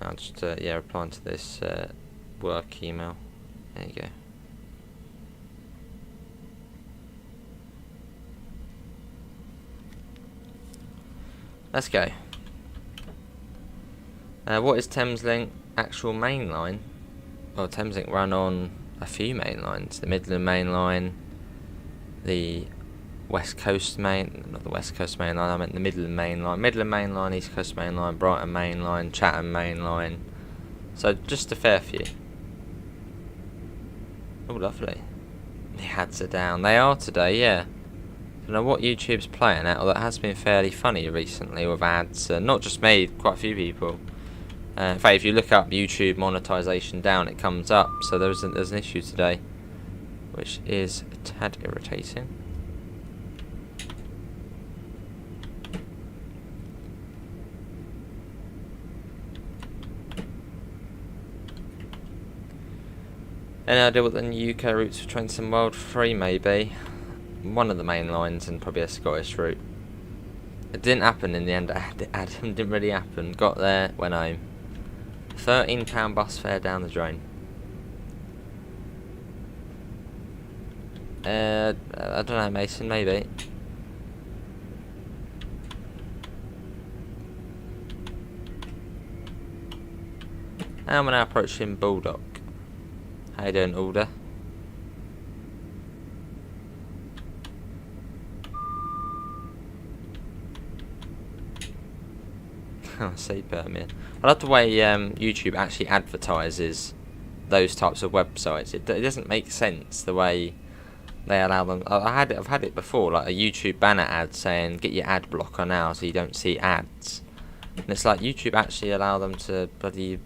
I'll just, yeah, replying to this work email. There you go. Let's go. What is Thameslink actual main line? Well, Thameslink run on a few main lines. The Midland main line, the West Coast main, not the West Coast main line, I meant the Midland main line. Midland main line, East Coast main line, Brighton main line, Chatham main line. So just a fair few. Oh, lovely. The ads are down. They are today, yeah. I don't know what YouTube's playing at, although it has been fairly funny recently with ads. Not just me, quite a few people. In fact, if you look up YouTube monetization down, it comes up. So there's an issue today, which is a tad irritating. Any idea what the new UK routes for Trenton World 3 may be? One of the main lines and probably a Scottish route. It didn't happen in the end. It didn't really happen. Got there, went home. £13 bus fare down the drain. I don't know, Mason, maybe. And we're now approaching Baldock. How you doing, Alder? Oh, see, Birmingham. I love the way YouTube actually advertises those types of websites. It doesn't make sense the way they allow them. I've had it before, like a YouTube banner ad saying "Get your ad blocker now, so you don't see ads." And it's like YouTube actually allow them to bloody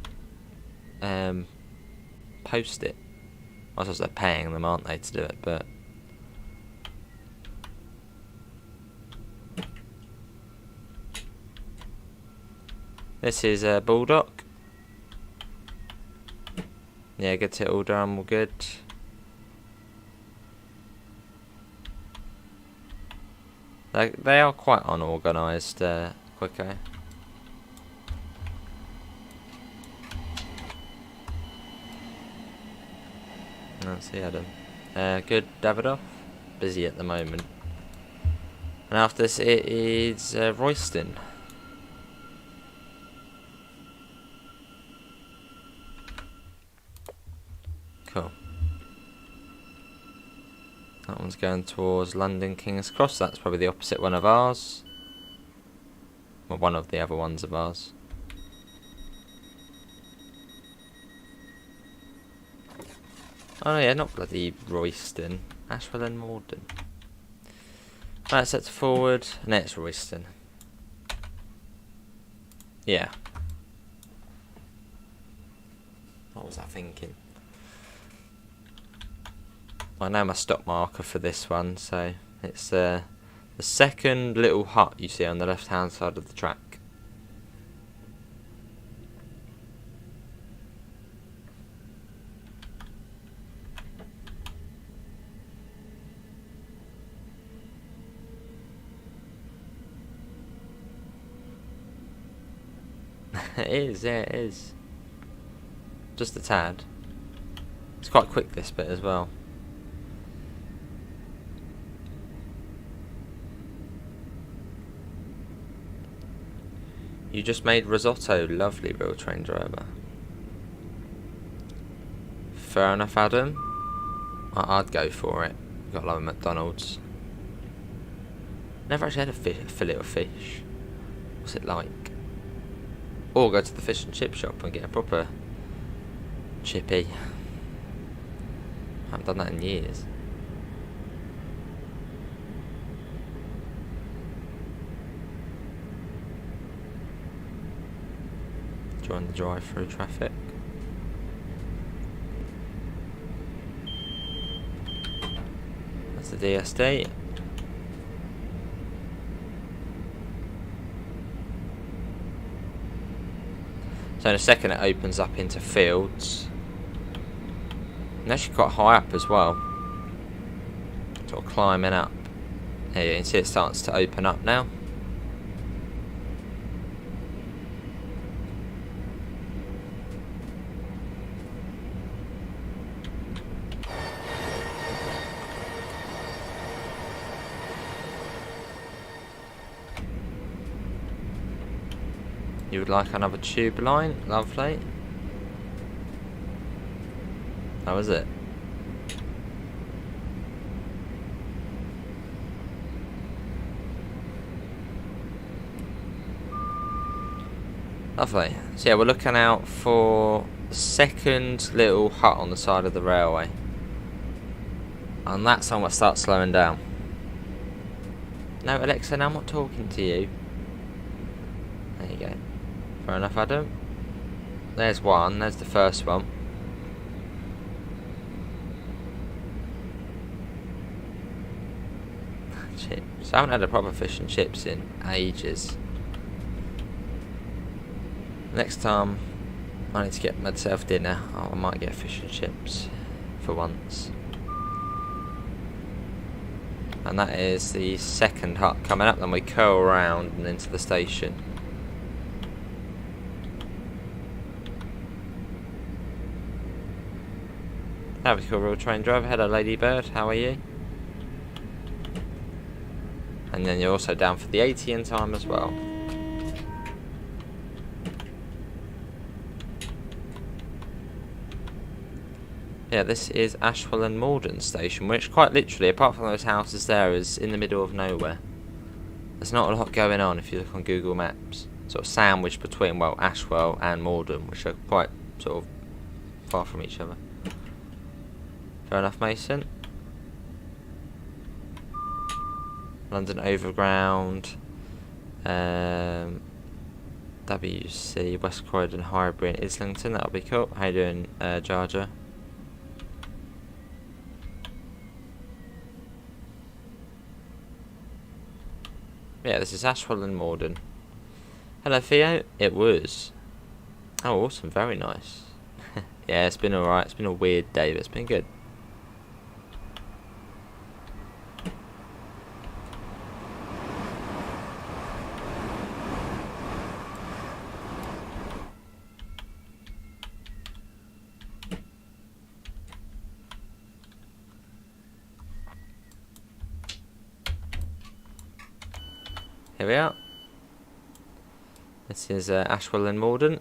post it. I suppose they're paying them, aren't they, to do it? But this is a Bulldog. Yeah, get it all done, all good. They are quite unorganised, Quicko. Let's see, Adam. Good, Davidoff. Busy at the moment. And after this, it is Royston. Cool. That one's going towards London King's Cross. That's probably the opposite one of ours. Well, one of the other ones of ours. Oh yeah, not bloody Royston. Ashwell and Morden. Right, set to forward. And it's Royston. Yeah. What was I thinking? I know my stop marker for this one, so it's the second little hut you see on the left hand side of the track. It is, yeah, it is. Just a tad. It's quite quick, this bit as well. You just made risotto, lovely, real train driver. Fair enough, Adam. I'd go for it. Got love a McDonald's. Never actually had a fillet of fish. What's it like? Or go to the fish and chip shop and get a proper chippy. I haven't done that in years. Join the drive-through traffic. That's the DSD. So in a second it opens up into fields. And actually quite high up as well. Sort of climbing up. There you can see it starts to open up now. You would like another tube line? Lovely. How was it? Lovely. So yeah, we're looking out for the second little hut on the side of the railway. And that's when we'll start slowing down. No, Alexa, now I'm not talking to you. There you go. Fair enough, Adam. There's one. There's the first one. Chips. I haven't had a proper fish and chips in ages. Next time I need to get myself dinner, I might get fish and chips for once. And that is the second hut coming up. Then we curl around and into the station. Have a cool real train driver. Hello, Ladybird. How are you? And then you're also down for the ATS time as well. Yeah, this is Ashwell and Morden station, which quite literally, apart from those houses there, is in the middle of nowhere. There's not a lot going on if you look on Google Maps. sort of sandwiched between, well, Ashwell and Morden, which are quite sort of far from each other. Fair enough, Mason. London Overground, WC, West Croydon, Highbury and Islington. That'll be cool. How you doing, Jar Jar? Yeah, this is Ashwell and Morden. Hello, Theo. It was. Oh, awesome. Very nice. Yeah, it's been alright. It's been a weird day, but it's been good. Here we are. This is Ashwell and Morden.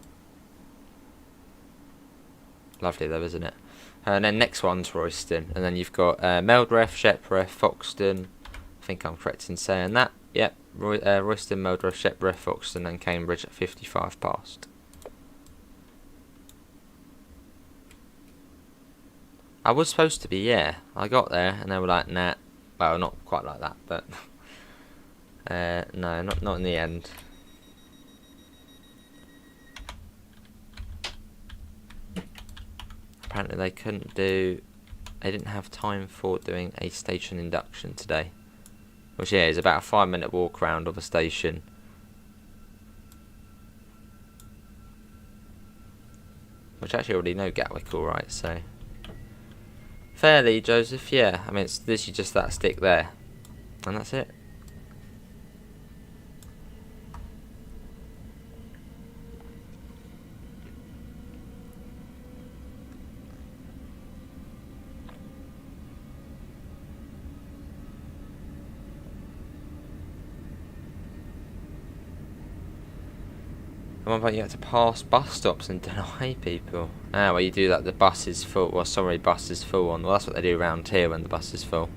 Lovely though, isn't it? And then next one's Royston. And then you've got Meldreth, Shepworth, Foxton. I think I'm correct in saying that. Yep. Royston, Meldreth, Shepworth, Foxton and Cambridge at 55 past. I was supposed to be, yeah. I got there and they were like, nah. Well, not quite like that, but... no, not in the end. Apparently they didn't have time for doing a station induction today. Which, yeah, is about a 5-minute walk around of a station. Which actually already know Gatwick alright, so... Fairly, Joseph, yeah. I mean, it's literally just that stick there. And that's it. At one point you had to pass bus stops and deny people. Ah, well you do that, the bus is full, well sorry, bus is full on. Well that's what they do around here when the bus is full.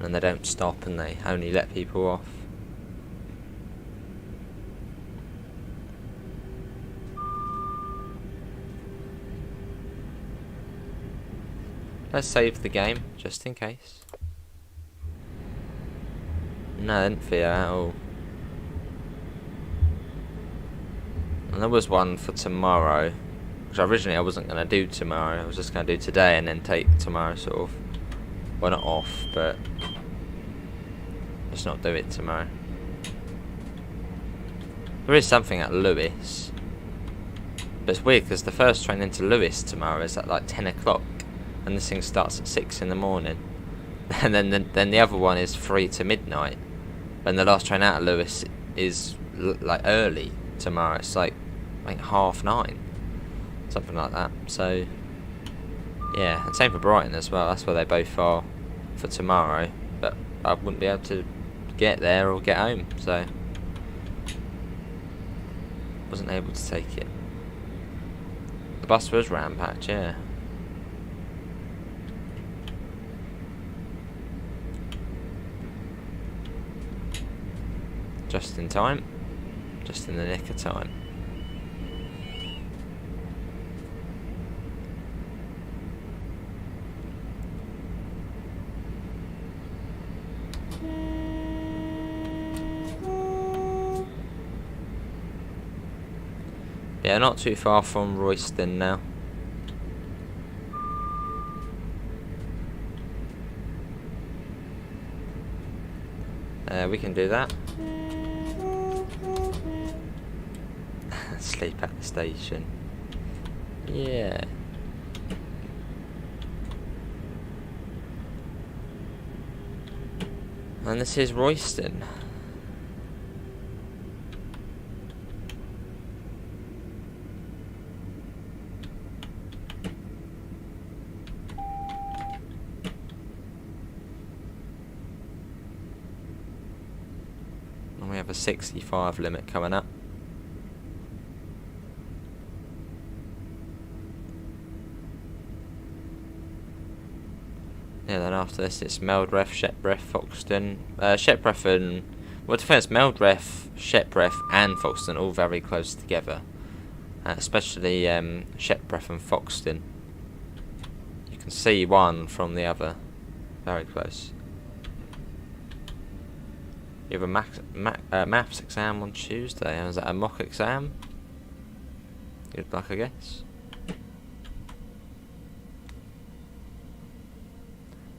And they don't stop and they only let people off. Let's save the game, just in case. No, I didn't fear at all. And there was one for tomorrow, which originally I wasn't going to do tomorrow. I was just going to do today and then take tomorrow sort of, well not off, but just not do it tomorrow. There is something at Lewis, but it's weird because the first train into Lewis tomorrow is at like 10 o'clock and this thing starts at 6 in the morning. And then the other one is 3 to midnight, and the last train out of Lewis is like early tomorrow. It's like 9:30, something like that. So yeah, and same for Brighton as well. That's where they both are for tomorrow, but I wouldn't be able to get there or get home, so wasn't able to take it. The bus was ram-packed, yeah. Just in time. Just in the nick of time. Yeah, not too far from Royston now. We can do that. Sleep at the station. Yeah. And this is Royston. And we have a 65 limit coming up. Yeah, then after this it's Meldreth, Shepworth, Foxton. Shepworth and Well, to be fair, Meldreth, Shepbreth and Folkestone all very close together. Especially Shepbreth and Folkestone. You can see one from the other. Very close. You have a maths exam on Tuesday. Is that a mock exam? Good luck, I guess.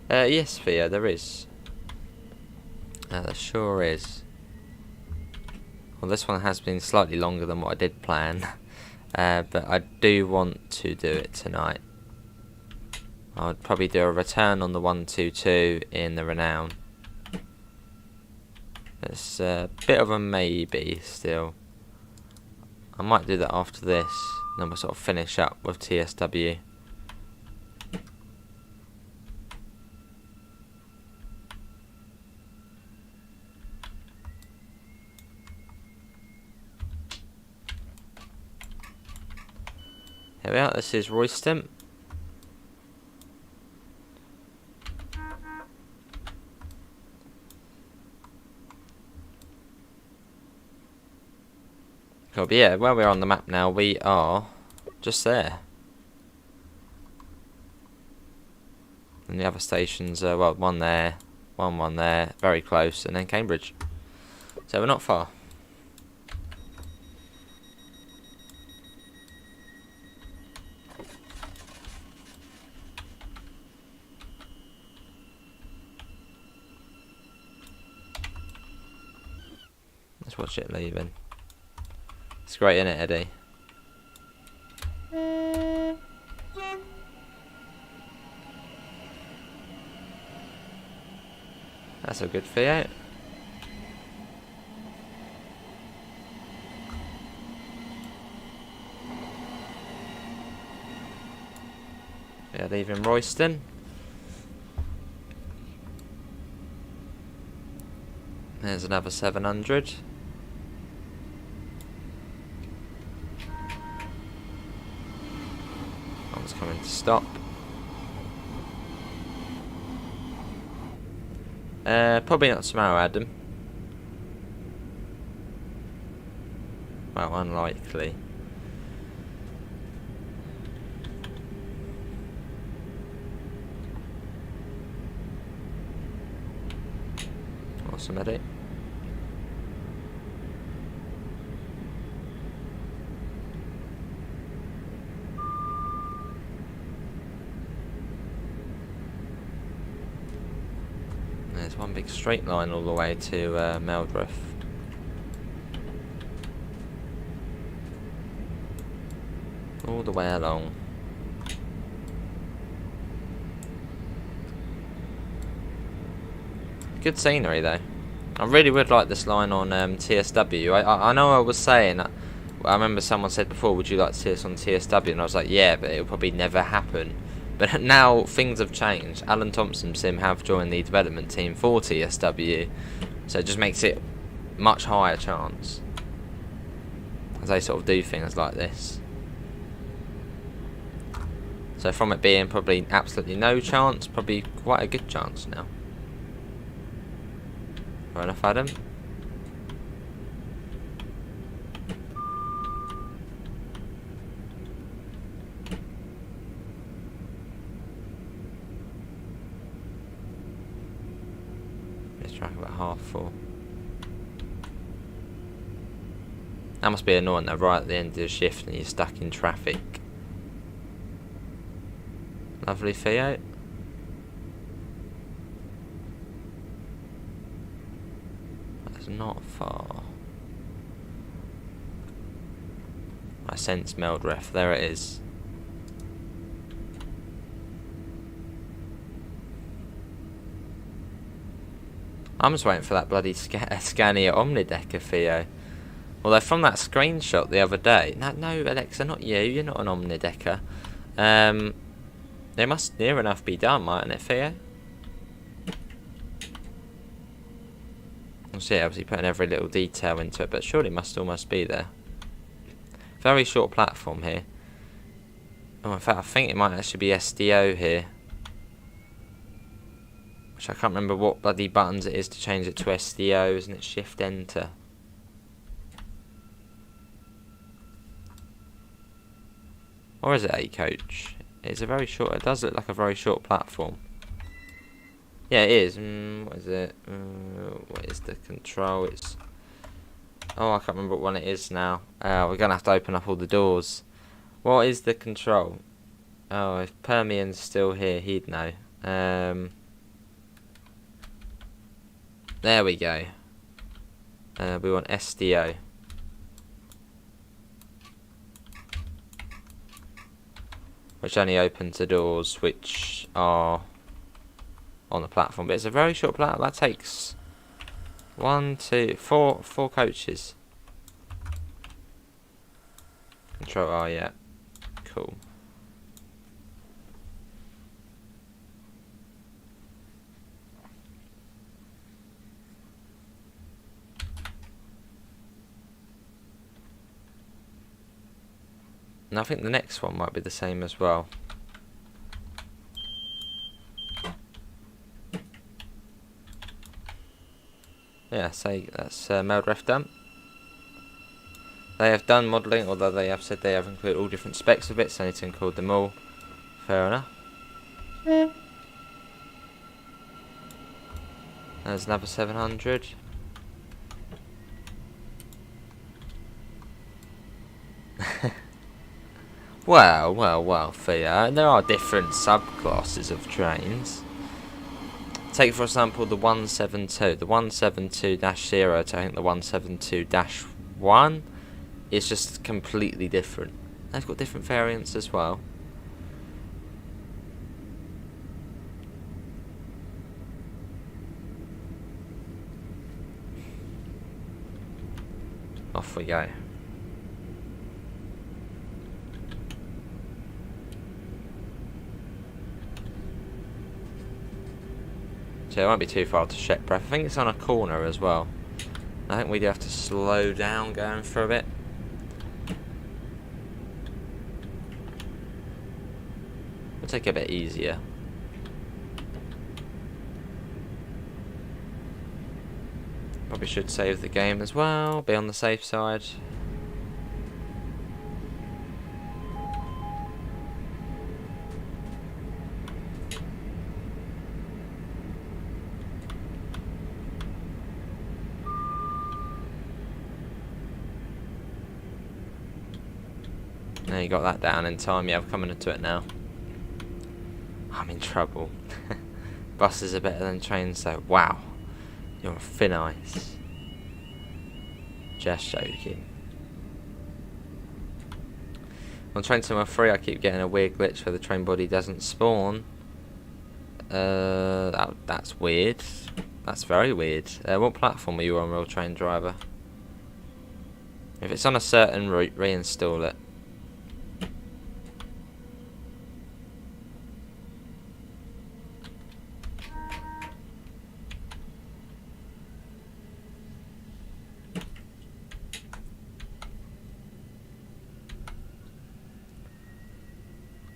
Yes, Theo, there is. There sure is. Well, this one has been slightly longer than what I did plan. But I do want to do it tonight. I would probably do a return on the 122 in the Renown. It's a bit of a maybe still. I might do that after this, then we'll sort of finish up with TSW. Here we are, this is Royston. Cool, but yeah, where we're on the map now, we are just there. And the other stations are, well, one there, one there, very close, and then Cambridge. So we're not far. Let's watch it leaving. It's great, isn't it, Eddie? That's a good Fiat. Yeah, leaving Royston. There's another 700. One's coming to stop. Probably not tomorrow, Adam. Well, unlikely. Awesome, Eddie. There's one big straight line all the way to Meldreth. All the way along. Good scenery though. I really would like this line on TSW. I know I was saying, I remember someone said before, would you like to see us on TSW? And I was like, yeah, but it'll probably never happen. But now things have changed. Alan Thompson Sim have joined the development team for TSW, so it just makes it much higher chance as they sort of do things like this. So from it being probably absolutely no chance, probably quite a good chance now. Fair enough, Adam. Track about 4:30. That must be annoying though, right at the end of the shift and you're stuck in traffic. Lovely Fiat. That's not far. I sense Meldreth, there it is. I'm just waiting for that bloody Scania Omnidecker, Theo. Although from that screenshot the other day... No, Alexa, not you. You're not an Omnidecker. They must near enough be done, mightn't it, Theo? We'll see, obviously putting every little detail into it, but surely it must almost be there. Very short platform here. Oh, in fact, I think it might actually be SDO here. Which I can't remember what bloody buttons it is to change it to SDO, isn't it? Shift Enter. Or is it A coach? It's a very short. It does look like a very short platform. Yeah, it is. What is it? What is the control? It's. Oh, I can't remember what one it is now. We're gonna have to open up all the doors. What is the control? Oh, if Permian's still here, he'd know. There we go. We want SDO. Which only opens the doors which are on the platform. But it's a very short platform. That takes 1, 2, 4 coaches. Control R, yeah. Cool. And I think the next one might be the same as well. Yeah, say that's meld ref done. They have done modelling, although they have said they have included all different specs of it, so I need to include them all. Fair enough. There's another 700. Well, Theo. There are different subclasses of trains. Take, for example, the 172. The 172-0 to, I think, the 172-1 is just completely different. They've got different variants as well. Off we go. So it won't be too far to Sheppreth. I think it's on a corner as well. I think we do have to slow down going for a bit. We'll take it a bit easier. Probably should save the game as well, be on the safe side. Now you got that down in time. Yeah, I'm coming into it now. I'm in trouble. Buses are better than trains though. Wow. You're on thin ice. Just joking. On train number 3 I keep getting a weird glitch where the train body doesn't spawn. That's weird. That's very weird. What platform are you on, Real Train Driver? If it's on a certain route, reinstall it.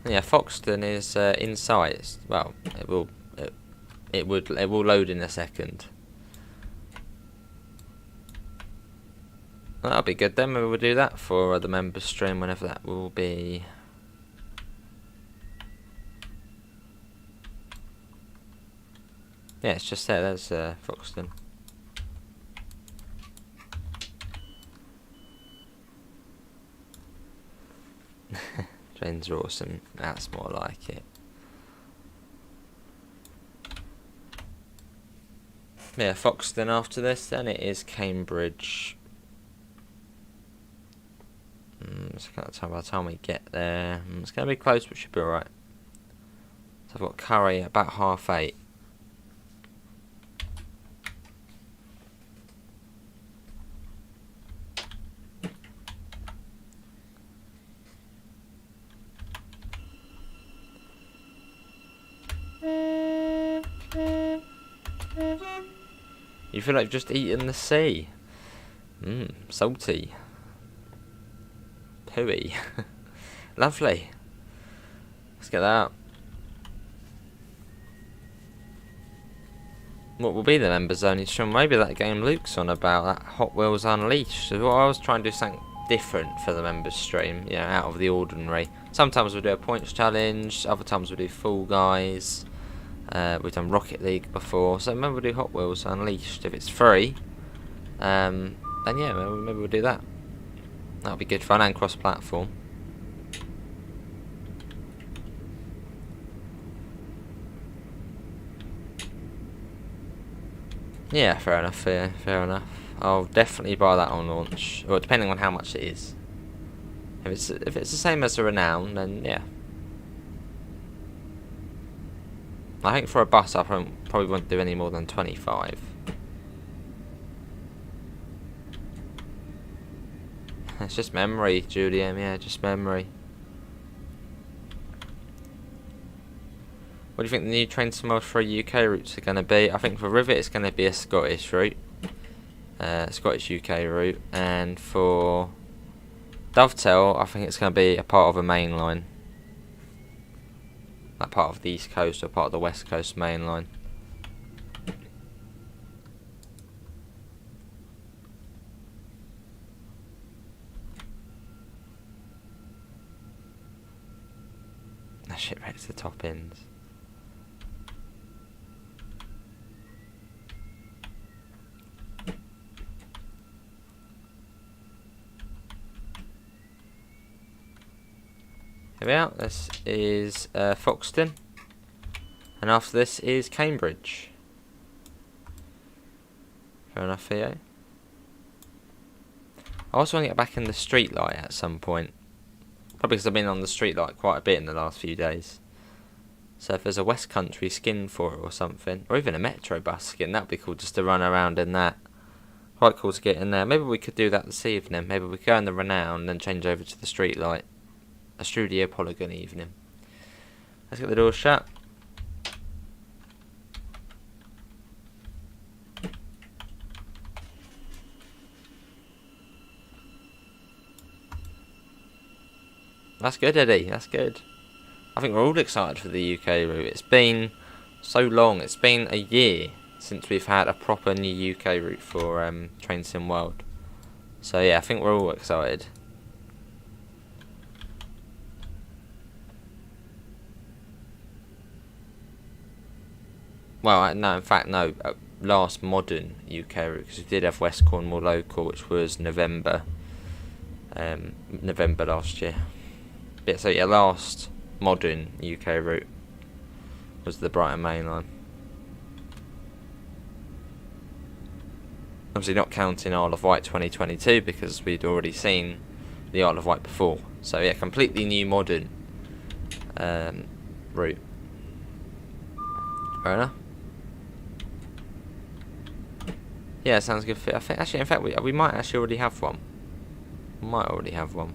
Yeah, Foxton is in sight. Well, it will load in a second. That'll be good then. Maybe we'll do that for the members stream whenever that will be. Yeah, it's just there. There's Foxton. Trains are awesome. That's more like it. Yeah, Foxton after this. Then it is Cambridge. It's kind of time by the time we get there. It's going to be close, but should be alright. So I've got Curry at about 8:30. You feel like you've just eaten the sea. Salty. Pooey. Lovely. Let's get that out. what will be the members only stream. Maybe that game Luke's on about, that Hot Wheels Unleashed. So I was trying to do something different for the members stream, you know, out of the ordinary. Sometimes we'll do a points challenge, other times we'll do Fall Guys. We've done Rocket League before, so maybe we'll do Hot Wheels Unleashed if it's free. Then yeah, maybe we'll do that. That'll be good fun and cross-platform. Yeah, fair enough. Fair enough. I'll definitely buy that on launch, or depending on how much it is. If it's the same as the Renown, then yeah. I think for a bus, I probably won't do any more than 25. It's just memory, Julian. Yeah, just memory. What do you think the new train symbol for UK routes are going to be? I think for Rivet it's going to be a Scottish route. Scottish UK route. And for Dovetail, I think it's going to be a part of a main line. Like part of the East Coast or part of the West Coast main line. That shit wrecks the top ends. Here we are, this is Foxton, and after this is Cambridge. Fair enough, Theo. I also want to get back in the street light at some point. Probably because I've been on the street light quite a bit in the last few days. So if there's a West Country skin for it or something, or even a Metro bus skin, that would be cool just to run around in that. Quite cool to get in there. Maybe we could do that this evening. Maybe we could go in the Renown and then change over to the street light. A studio polygon evening. Let's get the door shut. That's good, Eddie. That's good. I think we're all excited for the UK route. It's been so long. It's been a year since we've had a proper new UK route for Train Sim World. So yeah, I think we're all excited. Well, no, in fact, no. Last modern UK route, because we did have West Cornwall local, which was November last year. But, so yeah, last modern UK route was the Brighton Main Line. Obviously not counting Isle of Wight 2022 because we'd already seen the Isle of Wight before. So yeah, completely new modern route. Fair enough. Yeah, sounds good fit. I think actually, in fact, we might actually already have one. We might already have one.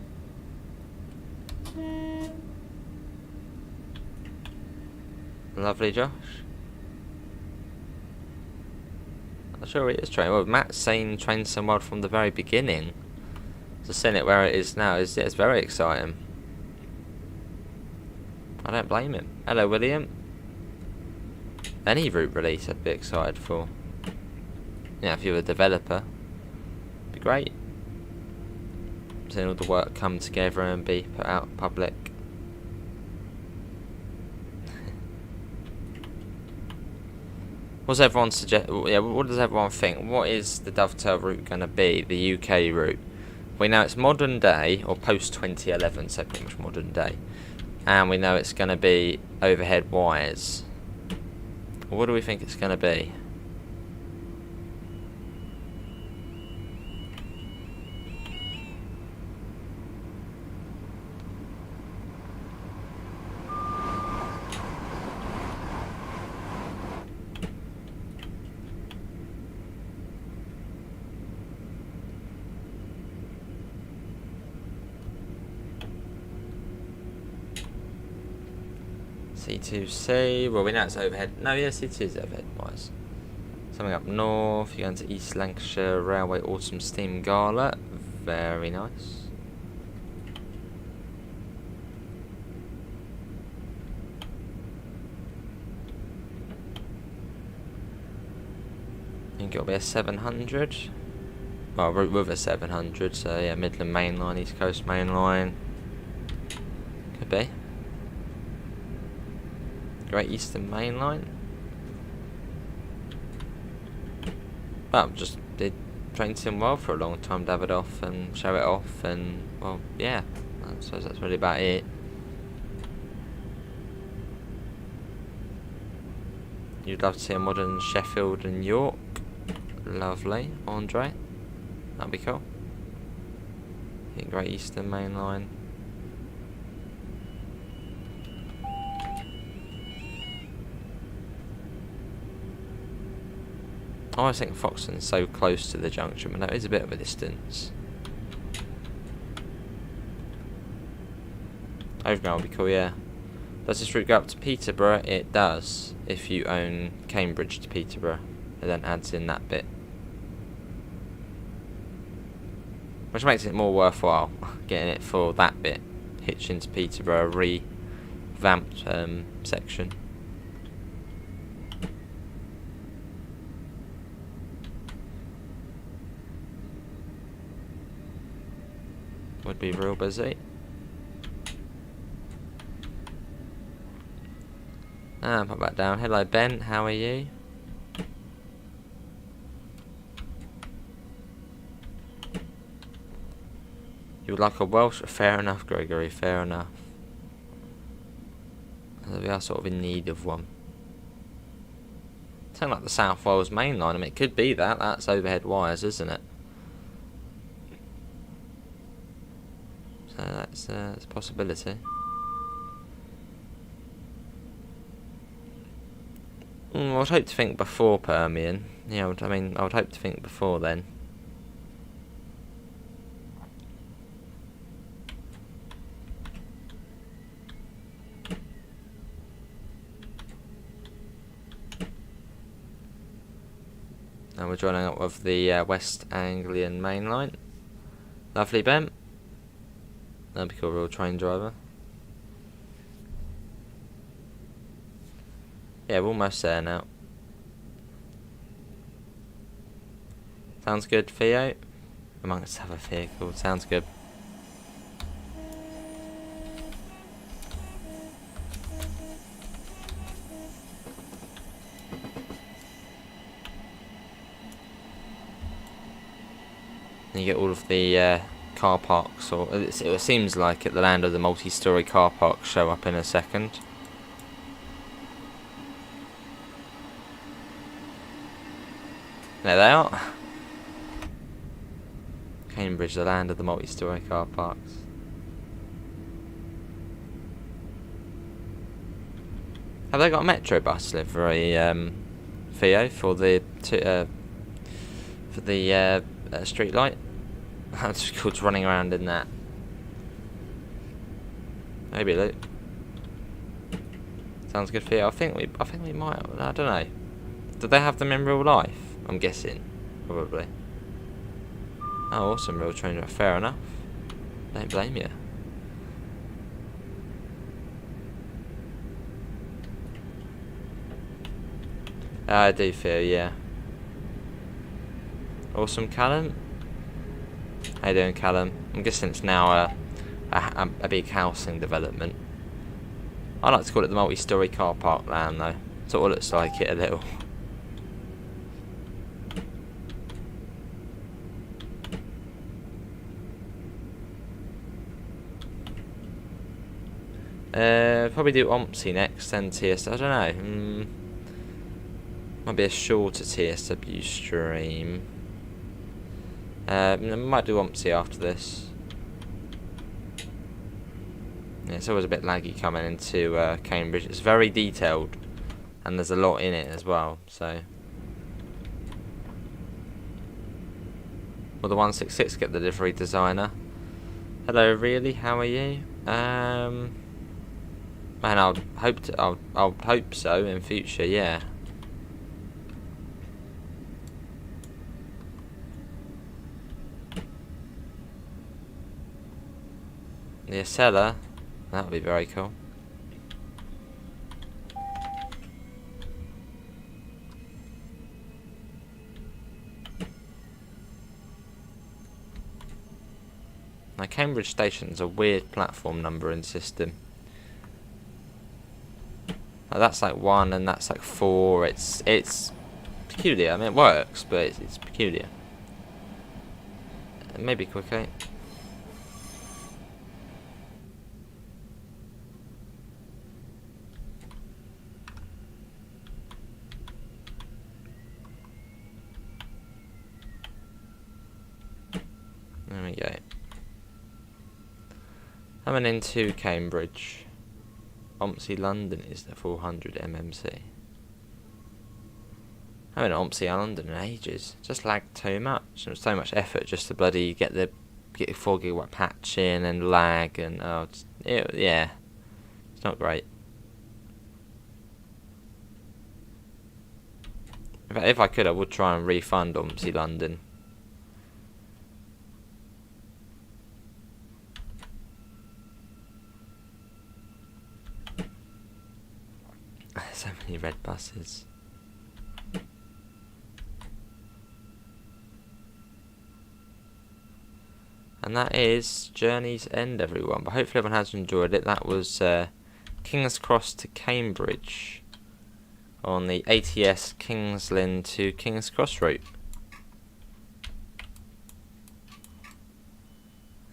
Lovely, Josh. I'm sure it is train. Well, Matt's saying Train Sim World from the very beginning. So seeing it where it is now is it's very exciting. I don't blame him. Hello, William. Any route release I'd be excited for. Yeah, if you were a developer, it'd be great. Seeing all the work come together and be put out in public. What's everyone suggest? Yeah, what does everyone think? What is the Dovetail route going to be? The UK route. We know it's modern day or post 2011, so pretty much modern day, and we know it's going to be overhead wires. What do we think it's going to be? C2C, well we know it's overhead. No, yeah, C2 is overhead wise. Something up north, you're going to East Lancashire Railway Autumn Steam Gala. Very nice. think it'll be a 700. Well, route with a 700, so yeah, Midland Main Line, East Coast Main Line. Could be. Great Eastern Main Line. Well, just did train sim well for a long time, dab it off and show it off, and well, yeah, I suppose that's really about it. You'd love to see a modern Sheffield and York. Lovely, Andre. That'd be cool. Yeah, Great Eastern Main Line. I always think Foxton's so close to the junction, but that is a bit of a distance. Overground would be cool, yeah. Does this route go up to Peterborough? It does, if you own Cambridge to Peterborough. It then adds in that bit. Which makes it more worthwhile, getting it for that bit. Hitchin to Peterborough, revamped section. Would be real busy. Pop that down. Hello Ben, how are you? You would like a Welsh? Fair enough, Gregory, fair enough. We are sort of in need of one. Sound like the South Wales main line. I mean, it could be that. That's overhead wires, isn't it? So that's a possibility. I would hope to think before Permian. Yeah, I would hope to think before then. And we're joining up with the West Anglian main line. Lovely, Ben. That'd be cool, real train driver. Yeah, we're almost there now. Sounds good, Theo. Amongst other vehicles, sounds good. And you get all of the car parks, or it seems like at the land of the multi-storey car parks show up in a second. There they are. Cambridge, the land of the multi-storey car parks. Have they got a Metro bus livery, Theo, for the street light? That's just cool, running around in that. Maybe, Luke. Sounds good, Theo. I think we might. I don't know. Did they have them in real life? I'm guessing, probably. Oh, awesome, real train driver. Fair enough. Don't blame you. I do feel, yeah. Awesome, Callum. How you doing, Callum? I'm guessing it's now a big housing development. I like to call it the multi-storey car park land, though. Sort of looks like it a little. Probably do OMSI next, then TS. I don't know. Might be a shorter TSW stream. Might do OMSI after this. Yeah, it's always a bit laggy coming into Cambridge. It's very detailed, and there's a lot in it as well. So, will the 166 get the delivery designer? Hello, really? How are you? Man, I'll hope so in future. Yeah. The Acela, that would be very cool. Now, Cambridge Station's a weird platform numbering system. Like, that's like 1 and that's like 4. It's peculiar. I mean, it works, but it's peculiar. Maybe quick 8. There we go. Coming into Cambridge. Omsey London is the 400 mmc. I haven't Omsey London in ages. Just lagged too much. It was so much effort just to bloody get your 4 gigabyte patch in and lag and yeah, it's not great. In fact, if I could, I would try and refund Omsey London. So many red buses. And that is Journey's End, everyone. But hopefully everyone has enjoyed it. That was King's Cross to Cambridge on the ATS Kings Lynn to King's Cross route.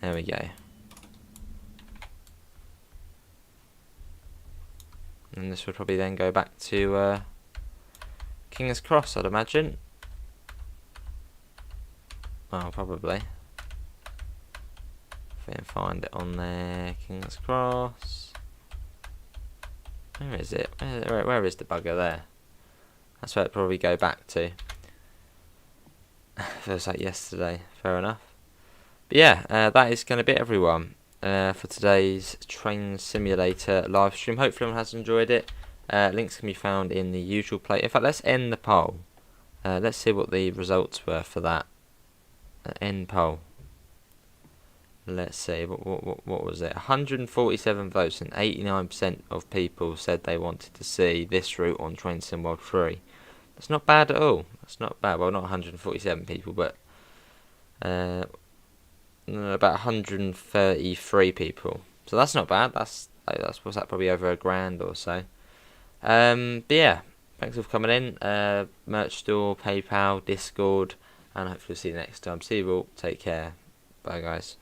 There we go. And this would probably then go back to King's Cross, I'd imagine. Well, probably. If we can find it on there, King's Cross. Where is it? Where is the bugger there? That's where it'd probably go back to. Feels like yesterday. Fair enough. But yeah, that is going to be it, everyone. For today's train simulator live stream. Hopefully everyone has enjoyed it. Links can be found in the usual place. In fact, let's end the poll. Let's see what the results were for that. End poll. Let's see, what was it? 147 votes and 89% of people said they wanted to see this route on Train Sim World 3. That's not bad at all. That's not bad. Well, not 147 people, but about 133 people. So that's not bad. That's what's that? Probably over £1,000 or so. But yeah, thanks for coming in. Merch store, PayPal, Discord, and hopefully see you next time. See you all. Take care. Bye, guys.